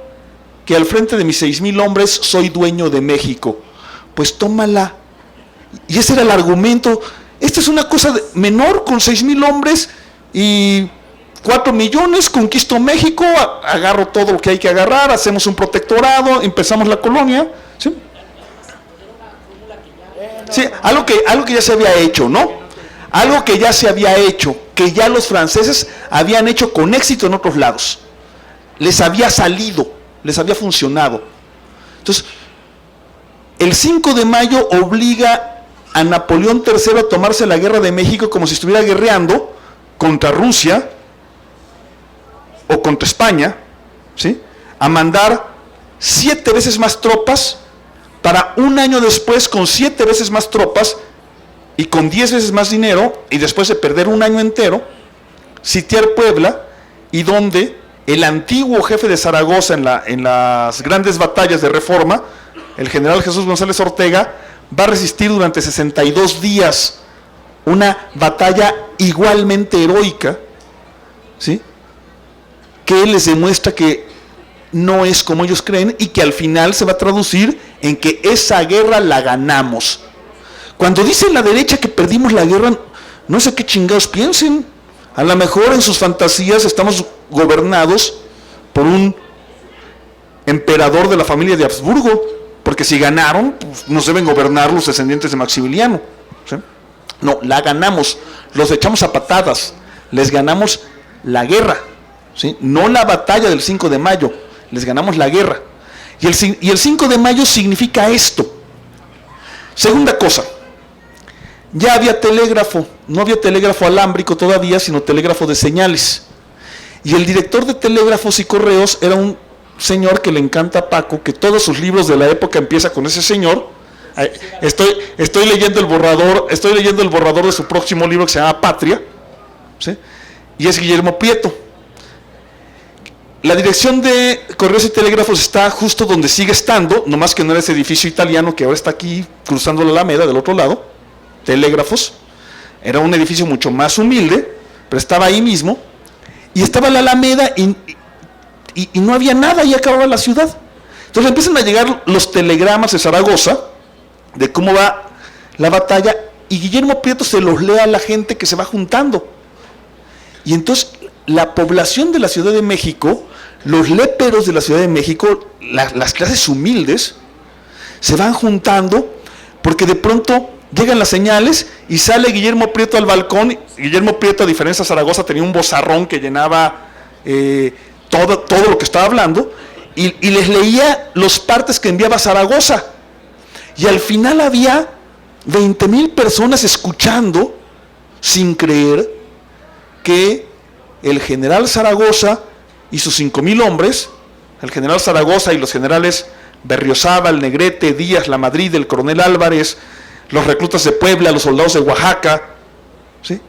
que al frente de mis 6,000 hombres soy dueño de México. Pues tómala. Y ese era el argumento. Esta es una cosa menor, con 6,000 hombres y 4 millones, conquisto México, agarro todo lo que hay que agarrar, hacemos un protectorado, empezamos la colonia. ¿Sí? Sí, algo que ya se había hecho, ¿no? Algo que ya se había hecho, que ya los franceses habían hecho con éxito en otros lados. Les había salido, les había funcionado. Entonces, el 5 de mayo obliga a Napoleón III a tomarse la guerra de México como si estuviera guerreando contra Rusia o contra España, ¿sí? A mandar 7 veces más tropas para un año después, con 7 veces más tropas y con 10 veces más dinero, y después de perder un año entero, sitiar Puebla, y donde el antiguo jefe de Zaragoza en las grandes batallas de Reforma, el general Jesús González Ortega, va a resistir durante 62 días una batalla igualmente heroica, ¿sí? Que les demuestra que no es como ellos creen y que al final se va a traducir en que esa guerra la ganamos. Cuando dicen la derecha que perdimos la guerra, no sé qué chingados piensen. A lo mejor en sus fantasías estamos gobernados por un emperador de la familia de Habsburgo, porque si ganaron, pues nos deben gobernar los descendientes de Maximiliano, ¿sí? No, la ganamos, los echamos a patadas, les ganamos la guerra, ¿sí? No la batalla del 5 de mayo, les ganamos la guerra. Y el 5 de mayo significa esto. Segunda cosa, ya había telégrafo, no había telégrafo alámbrico todavía, sino telégrafo de señales. Y el director de telégrafos y correos era un señor que le encanta a Paco, que todos sus libros de la época empieza con ese señor. Estoy leyendo el borrador de su próximo libro que se llama Patria, ¿sí? Y es Guillermo Prieto. La dirección de correos y telégrafos está justo donde sigue estando, nomás que no era ese edificio italiano que ahora está aquí cruzando la Alameda del otro lado. Telégrafos, era un edificio mucho más humilde, pero estaba ahí mismo, y estaba la Alameda y no había nada, y acababa la ciudad. Entonces empiezan a llegar los telegramas de Zaragoza de cómo va la batalla, y Guillermo Prieto se los lee a la gente que se va juntando. Y entonces la población de la Ciudad de México, los léperos de la Ciudad de México, las clases humildes, se van juntando, porque de pronto llegan las señales y sale Guillermo Prieto al balcón. Guillermo Prieto, a diferencia de Zaragoza, tenía un vozarrón que llenaba todo lo que estaba hablando, y les leía los partes que enviaba Zaragoza. Y al final había 20,000 personas escuchando, sin creer, que el general Zaragoza y sus 5,000 hombres, el general Zaragoza y los generales Berriozábal, Negrete, Díaz, Lamadrid, el coronel Álvarez, los reclutas de Puebla, los soldados de Oaxaca, ¿sí?,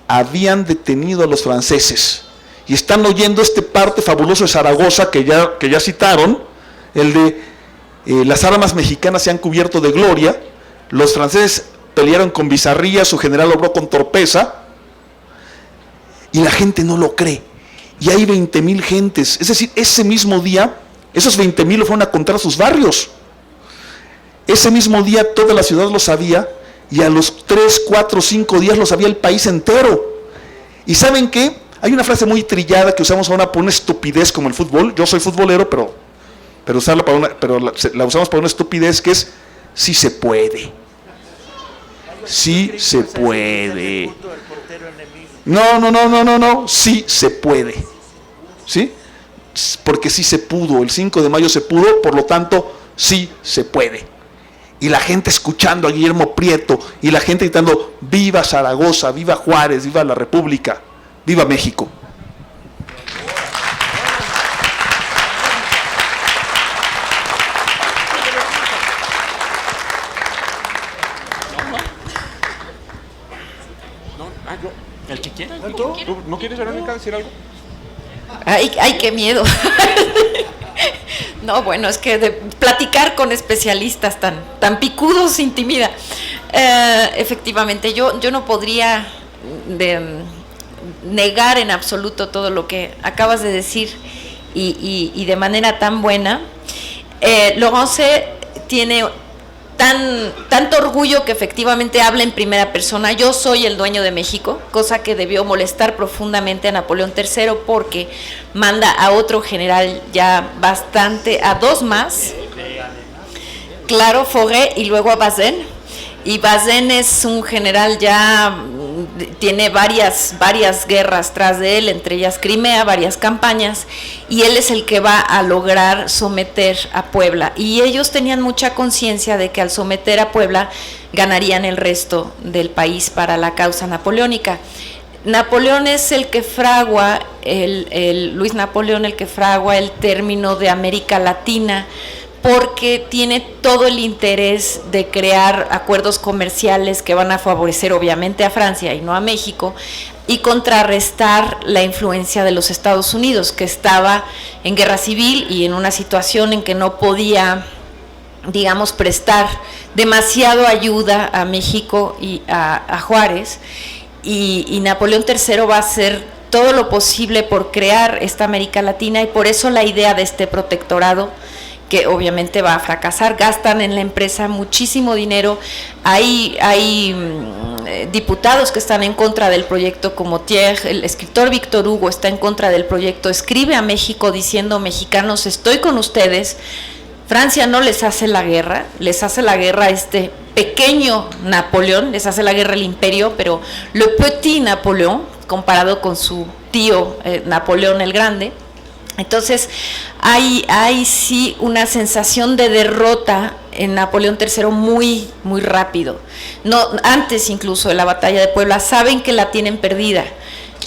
habían detenido a los franceses y están oyendo este parte fabuloso de Zaragoza que ya citaron, el de las armas mexicanas se han cubierto de gloria, los franceses pelearon con bizarría, su general obró con torpeza, y la gente no lo cree, y hay 20,000 gentes, es decir, ese mismo día, esos 20,000 lo fueron a contar a sus barrios. Ese mismo día toda la ciudad lo sabía, y a los 3, 4, 5 días lo sabía el país entero. ¿Y saben qué? Hay una frase muy trillada que usamos ahora por una estupidez como el fútbol. Yo soy futbolero, pero usarla la usamos para una estupidez, que es sí se puede. Sí se puede. No, sí se puede. ¿Sí? Porque sí se pudo, el 5 de mayo se pudo, por lo tanto, sí se puede. Y la gente escuchando a Guillermo Prieto, y la gente gritando, viva Zaragoza, viva Juárez, viva la República, viva México. El que quiera. ¿Tú no quieres, Verónica, decir algo? Ay, qué miedo. No, bueno, es que de platicar con especialistas tan picudos intimida. Efectivamente, yo no podría negar en absoluto todo lo que acabas de decir y de manera tan buena. Laurence tiene tanto orgullo que efectivamente habla en primera persona. Yo soy el dueño de México, cosa que debió molestar profundamente a Napoleón III, porque manda a otro general ya bastante, a dos más, claro, Forêt y luego a Bazaine. Y Bazaine es un general ya, tiene varias guerras tras de él, entre ellas Crimea, varias campañas, y él es el que va a lograr someter a Puebla. Y ellos tenían mucha conciencia de que al someter a Puebla ganarían el resto del país para la causa napoleónica. Napoleón es el que fragua, Luis Napoleón el que fragua el término de América Latina, porque tiene todo el interés de crear acuerdos comerciales que van a favorecer obviamente a Francia y no a México, y contrarrestar la influencia de los Estados Unidos, que estaba en guerra civil y en una situación en que no podía, digamos, prestar demasiado ayuda a México y a Juárez, y Napoleón III va a hacer todo lo posible por crear esta América Latina, y por eso la idea de este protectorado, que obviamente va a fracasar. Gastan en la empresa muchísimo dinero. Hay diputados que están en contra del proyecto, como Thiers. El escritor Víctor Hugo está en contra del proyecto, escribe a México diciendo: mexicanos, estoy con ustedes. Francia no les hace la guerra, les hace la guerra este pequeño Napoleón, les hace la guerra el imperio, pero le petit Napoleón, comparado con su tío Napoleón el Grande. Entonces hay sí una sensación de derrota en Napoleón III muy, muy rápido. No, antes incluso de la batalla de Puebla, saben que la tienen perdida,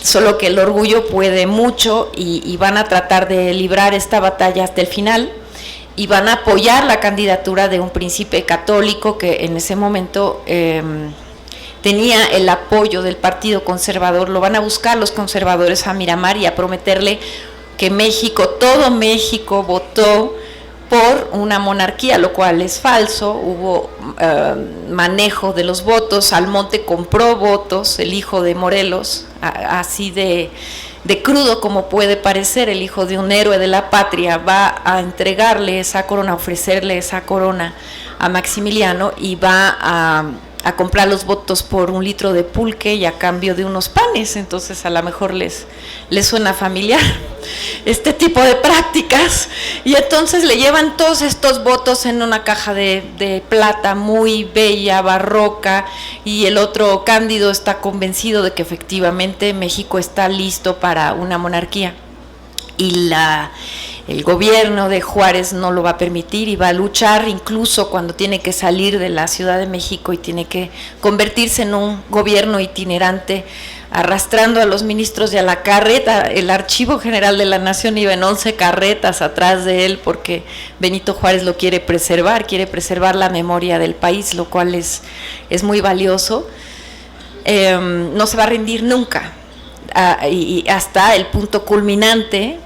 solo que el orgullo puede mucho, y van a tratar de librar esta batalla hasta el final, y van a apoyar la candidatura de un príncipe católico que en ese momento tenía el apoyo del Partido Conservador. Lo van a buscar los conservadores a Miramar y a prometerle que México, todo México votó por una monarquía, lo cual es falso. Hubo manejo de los votos. Almonte compró votos, el hijo de Morelos, así de crudo como puede parecer. El hijo de un héroe de la patria va a entregarle esa corona, a ofrecerle esa corona a Maximiliano, y va a comprar los votos por 1 litro de pulque y a cambio de unos panes. Entonces a lo mejor les suena familiar este tipo de prácticas, y entonces le llevan todos estos votos en una caja de plata muy bella, barroca, y el otro Cándido está convencido de que efectivamente México está listo para una monarquía, y el gobierno de Juárez no lo va a permitir, y va a luchar incluso cuando tiene que salir de la Ciudad de México y tiene que convertirse en un gobierno itinerante, arrastrando a los ministros y a la carreta. El Archivo General de la Nación iba en 11 carretas atrás de él, porque Benito Juárez lo quiere preservar la memoria del país, lo cual es muy valioso. No se va a rendir nunca, y hasta el punto culminante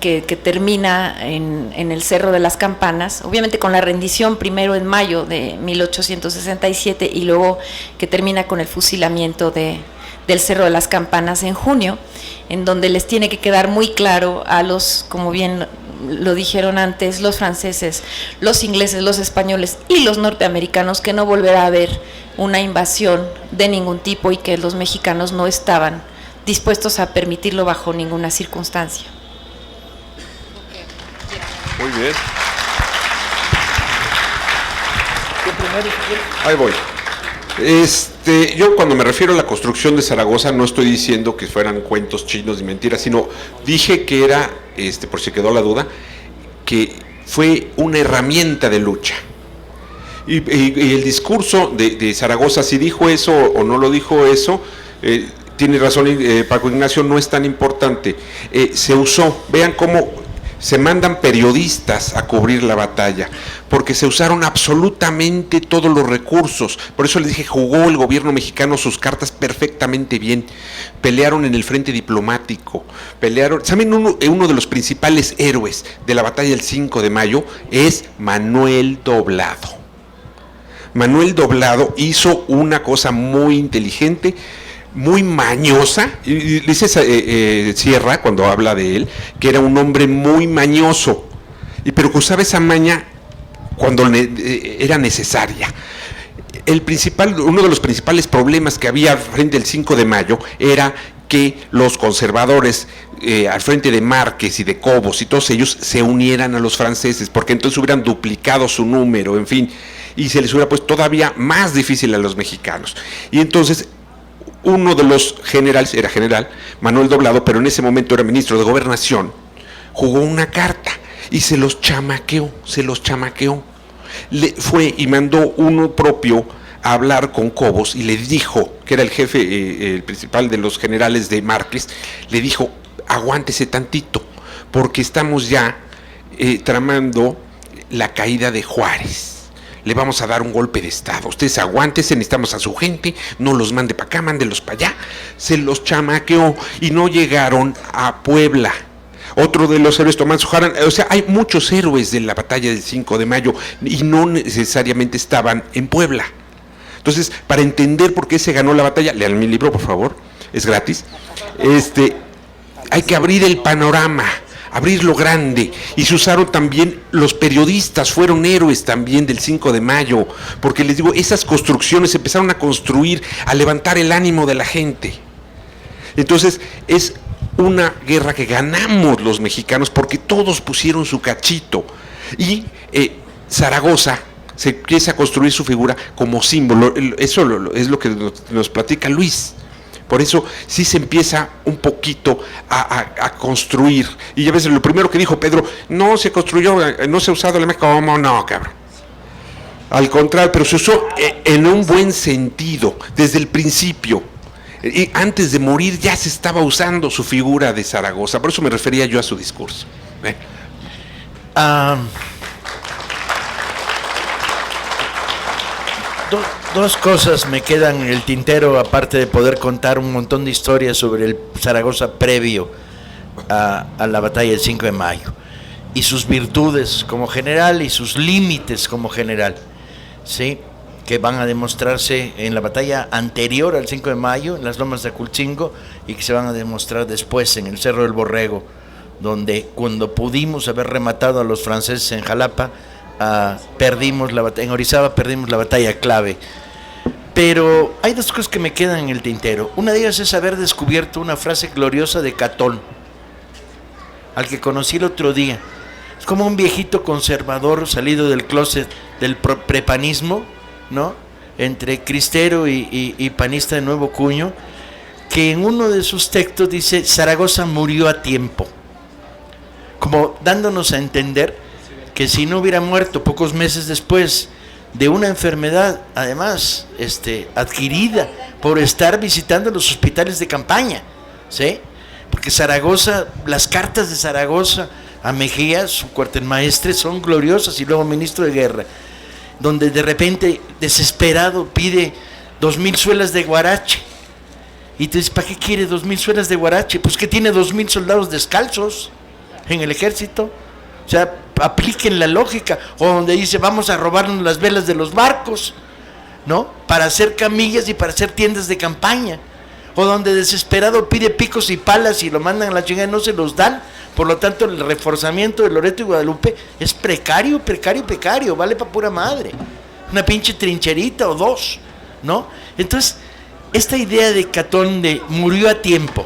que termina en el Cerro de las Campanas, obviamente con la rendición primero en mayo de 1867, y luego que termina con el fusilamiento del Cerro de las Campanas en junio, en donde les tiene que quedar muy claro a los, como bien lo dijeron antes, los franceses, los ingleses, los españoles y los norteamericanos, que no volverá a haber una invasión de ningún tipo, y que los mexicanos no estaban dispuestos a permitirlo bajo ninguna circunstancia. Muy bien. Ahí voy. Yo cuando me refiero a la construcción de Zaragoza no estoy diciendo que fueran cuentos chinos y mentiras, sino dije que era, por si quedó la duda, que fue una herramienta de lucha. Y el discurso de Zaragoza, si dijo eso o no lo dijo eso, tiene razón Paco Ignacio, no es tan importante. Se usó, vean cómo se mandan periodistas a cubrir la batalla, porque se usaron absolutamente todos los recursos. Por eso les dije, jugó el gobierno mexicano sus cartas perfectamente bien. Pelearon en el frente diplomático, ¿saben? Uno de los principales héroes de la batalla del 5 de mayo es Manuel Doblado. Manuel Doblado hizo una cosa muy inteligente, muy mañosa, y dice Sierra cuando habla de él, que era un hombre muy mañoso, pero que usaba esa maña cuando era necesaria. Uno de los principales problemas que había frente al 5 de mayo era que los conservadores al frente de Márquez y de Cobos y todos ellos se unieran a los franceses, porque entonces hubieran duplicado su número, en fin, y se les hubiera puesto todavía más difícil a los mexicanos. Y entonces uno de los generales, era general, Manuel Doblado, pero en ese momento era ministro de Gobernación, jugó una carta y se los chamaqueó. Fue y mandó uno propio a hablar con Cobos y le dijo, que era el jefe, el principal de los generales de Márquez, le dijo, aguántese tantito, porque estamos ya tramando la caída de Juárez. Le vamos a dar un golpe de estado, ustedes aguántense, necesitamos a su gente, no los mande para acá, mándelos para allá. Se los chamaqueó y no llegaron a Puebla. Otro de los héroes, Tomás Ujarán, o sea, hay muchos héroes de la batalla del 5 de mayo y no necesariamente estaban en Puebla. Entonces, para entender por qué se ganó la batalla, lean mi libro, por favor, es gratis. Hay que abrir el panorama, abrirlo grande, y se usaron también los periodistas, fueron héroes también del 5 de mayo, porque les digo, esas construcciones se empezaron a construir, a levantar el ánimo de la gente. Entonces, es una guerra que ganamos los mexicanos porque todos pusieron su cachito, y Zaragoza se empieza a construir su figura como símbolo. Eso es lo que nos platica Luis. Por eso sí se empieza un poquito a construir. Y ya ves, lo primero que dijo Pedro, no se construyó, no se ha usado la Meca. ¿Cómo no, cabrón? Al contrario, pero se usó en un buen sentido, desde el principio. Y antes de morir ya se estaba usando su figura de Zaragoza. Por eso me refería yo a su discurso. Dos cosas me quedan en el tintero, aparte de poder contar un montón de historias sobre el Zaragoza previo a la batalla del 5 de mayo, y sus virtudes como general y sus límites como general, ¿sí?, que van a demostrarse en la batalla anterior al 5 de mayo, en las lomas de Acultzingo, y que se van a demostrar después en el Cerro del Borrego, donde cuando pudimos haber rematado a los franceses en Jalapa, perdimos la batalla, en Orizaba perdimos la batalla clave. Pero hay dos cosas que me quedan en el tintero. Una de ellas es haber descubierto una frase gloriosa de Catón, al que conocí el otro día. Es como un viejito conservador salido del closet del prepanismo, ¿no?, entre cristero y panista de nuevo cuño, que en uno de sus textos dice: Zaragoza murió a tiempo, como dándonos a entender que si no hubiera muerto pocos meses después de una enfermedad, además adquirida por estar visitando los hospitales de campaña, ¿sí?, porque Zaragoza, las cartas de Zaragoza a Mejía, su cuartelmaestre, son gloriosas, y luego ministro de guerra, donde de repente desesperado pide 2,000 suelas de guarache, y te dices, ¿para qué quiere 2,000 suelas de guarache? Pues que tiene 2,000 soldados descalzos en el ejército. O sea, apliquen la lógica. O donde dice, vamos a robarnos las velas de los barcos, ¿no?, para hacer camillas y para hacer tiendas de campaña. O donde desesperado pide picos y palas y lo mandan a la chingada y no se los dan. Por lo tanto, el reforzamiento de Loreto y Guadalupe es precario, vale para pura madre. Una pinche trincherita o dos, ¿no? Entonces, esta idea de Catón de murió a tiempo,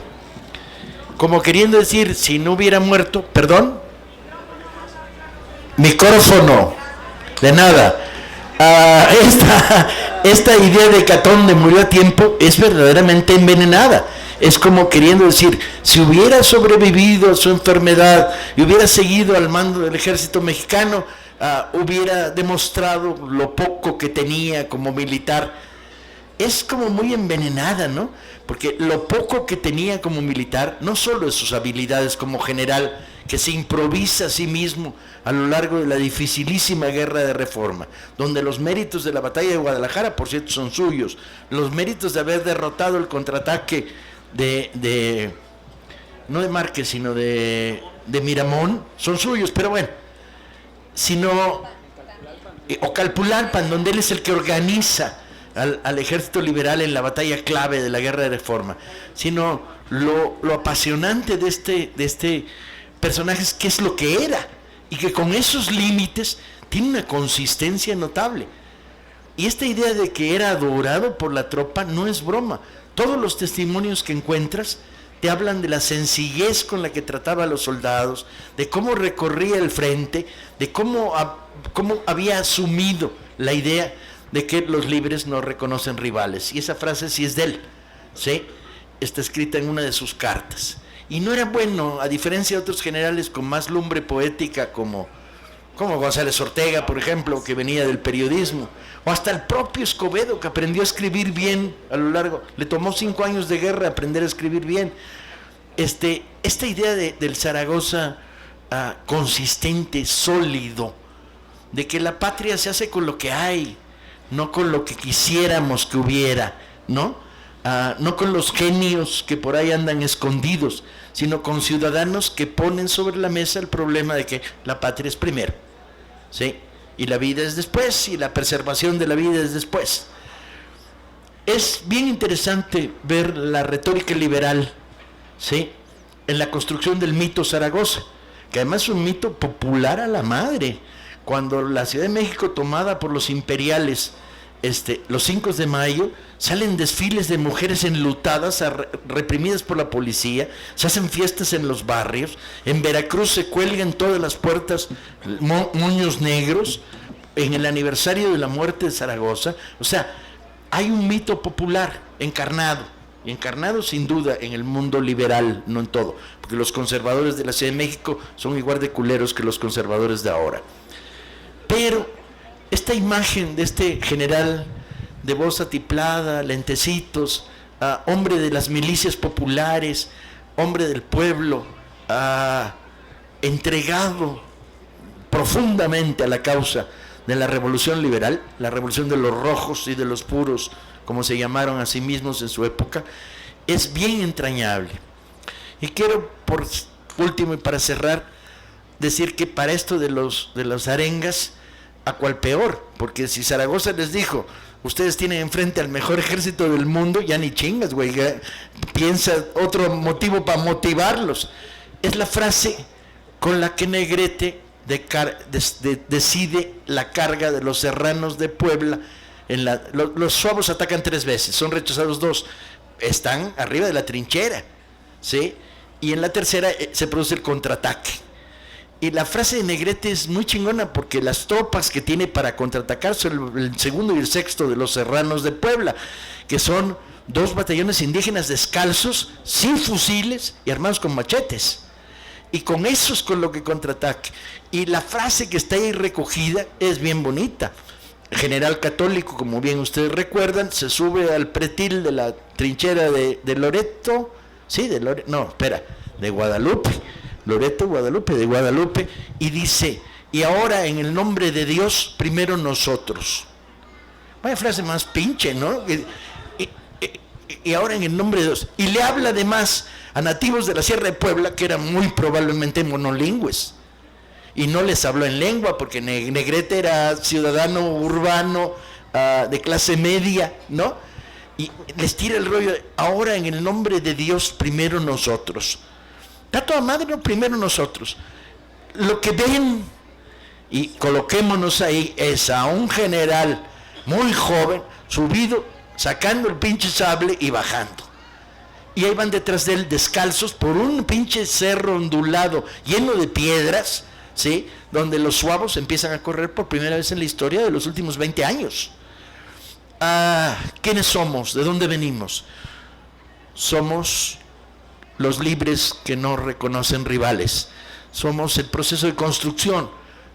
como queriendo decir, si no hubiera muerto, perdón, micrófono, de nada. Esta idea de Catón de murió a tiempo es verdaderamente envenenada. Es como queriendo decir, si hubiera sobrevivido a su enfermedad y hubiera seguido al mando del ejército mexicano, hubiera demostrado lo poco que tenía como militar. Es como muy envenenada, ¿no? Porque lo poco que tenía como militar, no solo es sus habilidades como general, que se improvisa a sí mismo a lo largo de la dificilísima guerra de Reforma, donde los méritos de la batalla de Guadalajara, por cierto, son suyos, los méritos de haber derrotado el contraataque no de Márquez, sino de Miramón, son suyos, pero bueno, sino Calpulalpan, donde él es el que organiza al ejército liberal en la batalla clave de la guerra de Reforma, sino lo apasionante de este personaje es que es lo que era, y que con esos límites tiene una consistencia notable. Y esta idea de que era adorado por la tropa no es broma. Todos los testimonios que encuentras te hablan de la sencillez con la que trataba a los soldados, de cómo recorría el frente, de cómo había asumido la idea de que los libres no reconocen rivales. Y esa frase sí es de él, ¿sí? Está escrita en una de sus cartas. Y no era bueno, a diferencia de otros generales con más lumbre poética como González Ortega, por ejemplo, que venía del periodismo, o hasta el propio Escobedo, que aprendió a escribir bien a lo largo, le tomó 5 años de guerra aprender a escribir bien. Esta idea del Zaragoza consistente, sólido, de que la patria se hace con lo que hay, no con lo que quisiéramos que hubiera, ¿no? No con los genios que por ahí andan escondidos, sino con ciudadanos que ponen sobre la mesa el problema de que la patria es primero, ¿sí? Y la vida es después, y la preservación de la vida es después. Es bien interesante ver la retórica liberal, ¿sí?, en la construcción del mito Zaragoza, que además es un mito popular a la madre. Cuando la Ciudad de México, tomada por los imperiales, los 5 de mayo, salen desfiles de mujeres enlutadas, reprimidas por la policía, se hacen fiestas en los barrios, en Veracruz se cuelgan todas las puertas moños negros, en el aniversario de la muerte de Zaragoza. O sea, hay un mito popular encarnado sin duda en el mundo liberal, no en todo, porque los conservadores de la Ciudad de México son igual de culeros que los conservadores de ahora. Pero esta imagen de este general de voz atiplada, lentecitos, hombre de las milicias populares, hombre del pueblo, entregado profundamente a la causa de la revolución liberal, la revolución de los rojos y de los puros, como se llamaron a sí mismos en su época, es bien entrañable. Y quiero, por último y para cerrar, decir que para esto de los arengas, a cual peor, porque si Zaragoza les dijo, ustedes tienen enfrente al mejor ejército del mundo, ya ni chingas, güey, piensa otro motivo para motivarlos. Es la frase con la que Negrete decide la carga de los serranos de Puebla. Los suavos atacan 3 veces, son rechazados 2, están arriba de la trinchera, ¿sí? Y en la tercera se produce el contraataque. Y la frase de Negrete es muy chingona, porque las tropas que tiene para contraatacar son el 2º y el 6º de los serranos de Puebla, que son 2 batallones indígenas descalzos, sin fusiles y armados con machetes. Y con eso es con lo que contraataque. Y la frase que está ahí recogida es bien bonita. El general católico, como bien ustedes recuerdan, se sube al pretil de la trinchera de Loreto, sí, de Guadalupe, Loreto, Guadalupe, de Guadalupe, y dice, y ahora en el nombre de Dios, primero nosotros. Vaya frase más pinche, ¿no? Y ahora en el nombre de Dios. Y le habla además a nativos de la Sierra de Puebla, que eran muy probablemente monolingües, y no les habló en lengua, porque Negrete era ciudadano urbano, de clase media, ¿no? Y les tira el rollo, ahora en el nombre de Dios, primero nosotros. Está toda madre, no, primero nosotros. Lo que ven, y coloquémonos ahí, es a un general muy joven, subido, sacando el pinche sable y bajando. y ahí van detrás de él descalzos por un pinche cerro ondulado lleno de piedras, ¿sí? Donde los suavos empiezan a correr por primera vez en la historia de los últimos 20 años. ¿Quiénes somos? ¿De dónde venimos? Somos los libres que no reconocen rivales. Somos el proceso de construcción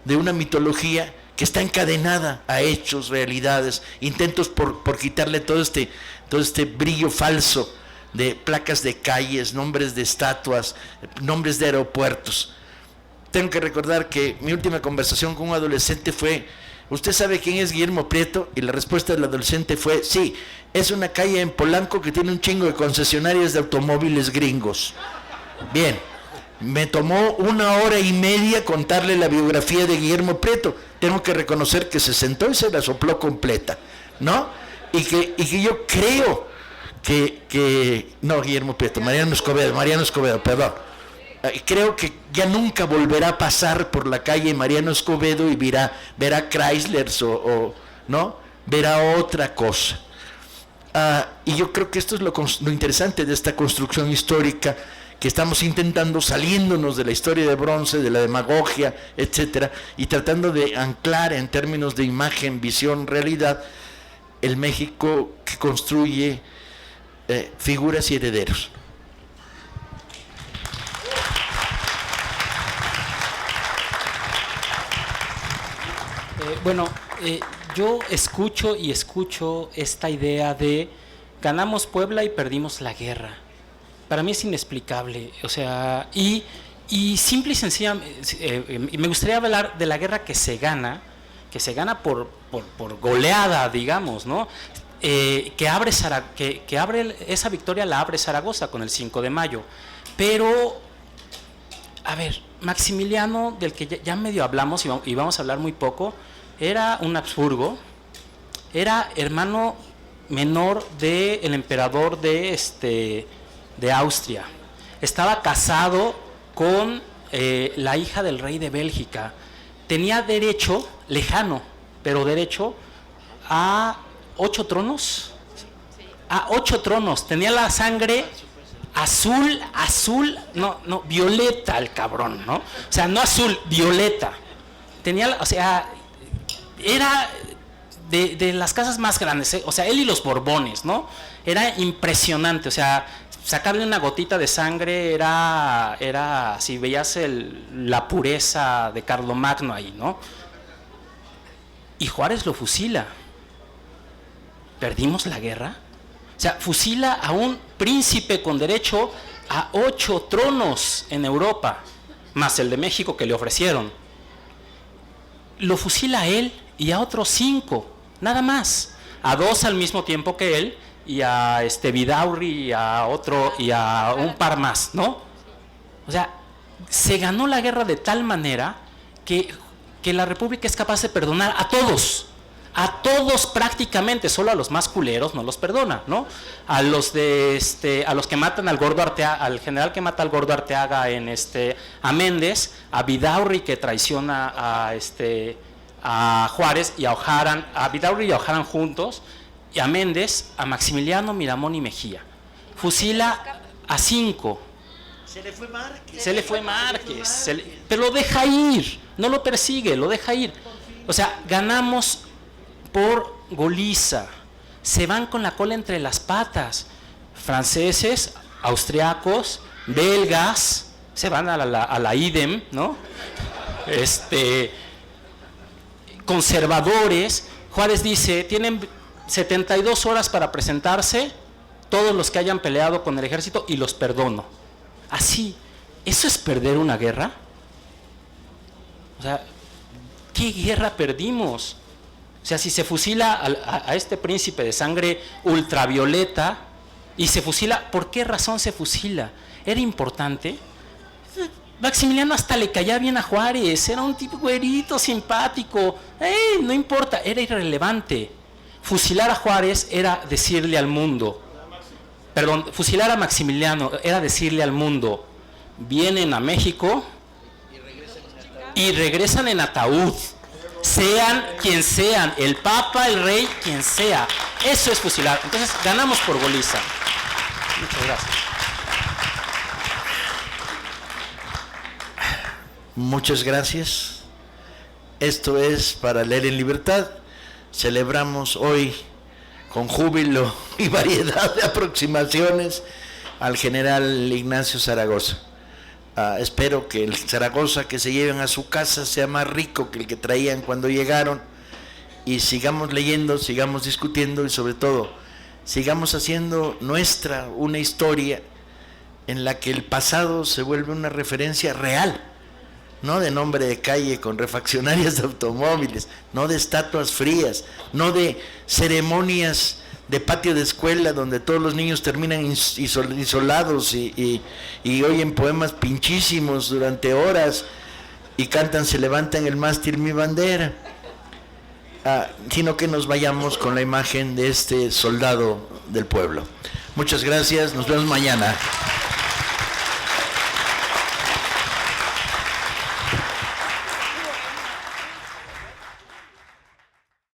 de una mitología que está encadenada a hechos, realidades, intentos por quitarle todo este brillo falso de placas de calles, nombres de estatuas, nombres de aeropuertos. Tengo que recordar que mi última conversación con un adolescente fue: ¿usted sabe quién es Guillermo Prieto? Y la respuesta del adolescente fue: sí, es una calle en Polanco que tiene un chingo de concesionarias de automóviles gringos. Bien, me tomó 1 hora y media contarle la biografía de Guillermo Prieto. Tengo que reconocer que se sentó y se la sopló completa, ¿no? Y que yo creo que no, Guillermo Prieto, Mariano Escobedo, perdón. Creo que ya nunca volverá a pasar por la calle Mariano Escobedo y verá Chryslers ¿no? Verá otra cosa. Y yo creo que esto es lo interesante de esta construcción histórica que estamos intentando, saliéndonos de la historia de bronce, de la demagogia, etcétera, y tratando de anclar en términos de imagen, visión, realidad, el México que construye figuras y herederos. Yo escucho esta idea de ganamos Puebla y perdimos la guerra. Para mí es inexplicable, o sea, y simple y sencillamente, me gustaría hablar de la guerra que se gana por goleada, digamos, ¿no? Que abre esa victoria la abre Zaragoza con el 5 de mayo. Pero, a ver, Maximiliano, del que ya medio hablamos y vamos a hablar muy poco, era un Habsburgo, era hermano menor del emperador de Austria. Estaba casado con la hija del rey de Bélgica. Tenía derecho, lejano, pero derecho a 8 tronos. A 8 tronos. Tenía la sangre azul, violeta el cabrón, ¿no? O sea, no azul, violeta. Tenía, o sea, era de las casas más grandes, ¿eh? O sea, él y los Borbones, ¿no? Era impresionante, o sea, sacarle una gotita de sangre era si veías la pureza de Carlomagno ahí, ¿no? Y Juárez lo fusila. ¿Perdimos la guerra? O sea, fusila a un príncipe con derecho a 8 tronos en Europa, más el de México que le ofrecieron. Lo fusila a él y a otros 5, nada más. A 2 al mismo tiempo que él, y a Vidaurri y a otro y a un par más, ¿no? O sea, se ganó la guerra de tal manera que la República es capaz de perdonar a todos prácticamente, solo a los más culeros no los perdona, ¿no? A los a los que matan al Gordo Arteaga, al general que mata al Gordo Arteaga a Méndez, a Vidaurri que traiciona a Juárez y a Ojaran, a Vidaurri y a Ojaran juntos, y a Méndez, a Maximiliano, Miramón y Mejía. Fusila a 5. Se le fue Márquez. Pero lo deja ir, no lo persigue, lo deja ir. O sea, ganamos por goliza. Se van con la cola entre las patas. Franceses, austriacos, belgas, se van a la IDEM, ¿no? Conservadores. Juárez dice, tienen 72 horas para presentarse todos los que hayan peleado con el ejército y los perdono. Así, ¿eso es perder una guerra? O sea, ¿qué guerra perdimos? O sea, si se fusila a este príncipe de sangre ultravioleta y se fusila, ¿por qué razón se fusila? ¿Era importante? Maximiliano hasta le caía bien a Juárez, era un tipo güerito, simpático, no importa, era irrelevante. Fusilar a Juárez era decirle al mundo, fusilar a Maximiliano era decirle al mundo, vienen a México y regresan en ataúd, sean quien sean, el Papa, el Rey, quien sea. Eso es fusilar. Entonces ganamos por goliza. Muchas gracias. Muchas gracias. Esto es Para Leer en Libertad. Celebramos hoy con júbilo y variedad de aproximaciones al general Ignacio Zaragoza. Espero que el Zaragoza que se lleven a su casa sea más rico que el que traían cuando llegaron, y sigamos leyendo, sigamos discutiendo y sobre todo sigamos haciendo nuestra una historia en la que el pasado se vuelve una referencia real, no de nombre de calle con refaccionarias de automóviles, no de estatuas frías, no de ceremonias de patio de escuela donde todos los niños terminan isolados y oyen poemas pinchísimos durante horas y cantan "Se levanta en el mástil mi bandera", sino que nos vayamos con la imagen de este soldado del pueblo. Muchas gracias, nos vemos mañana.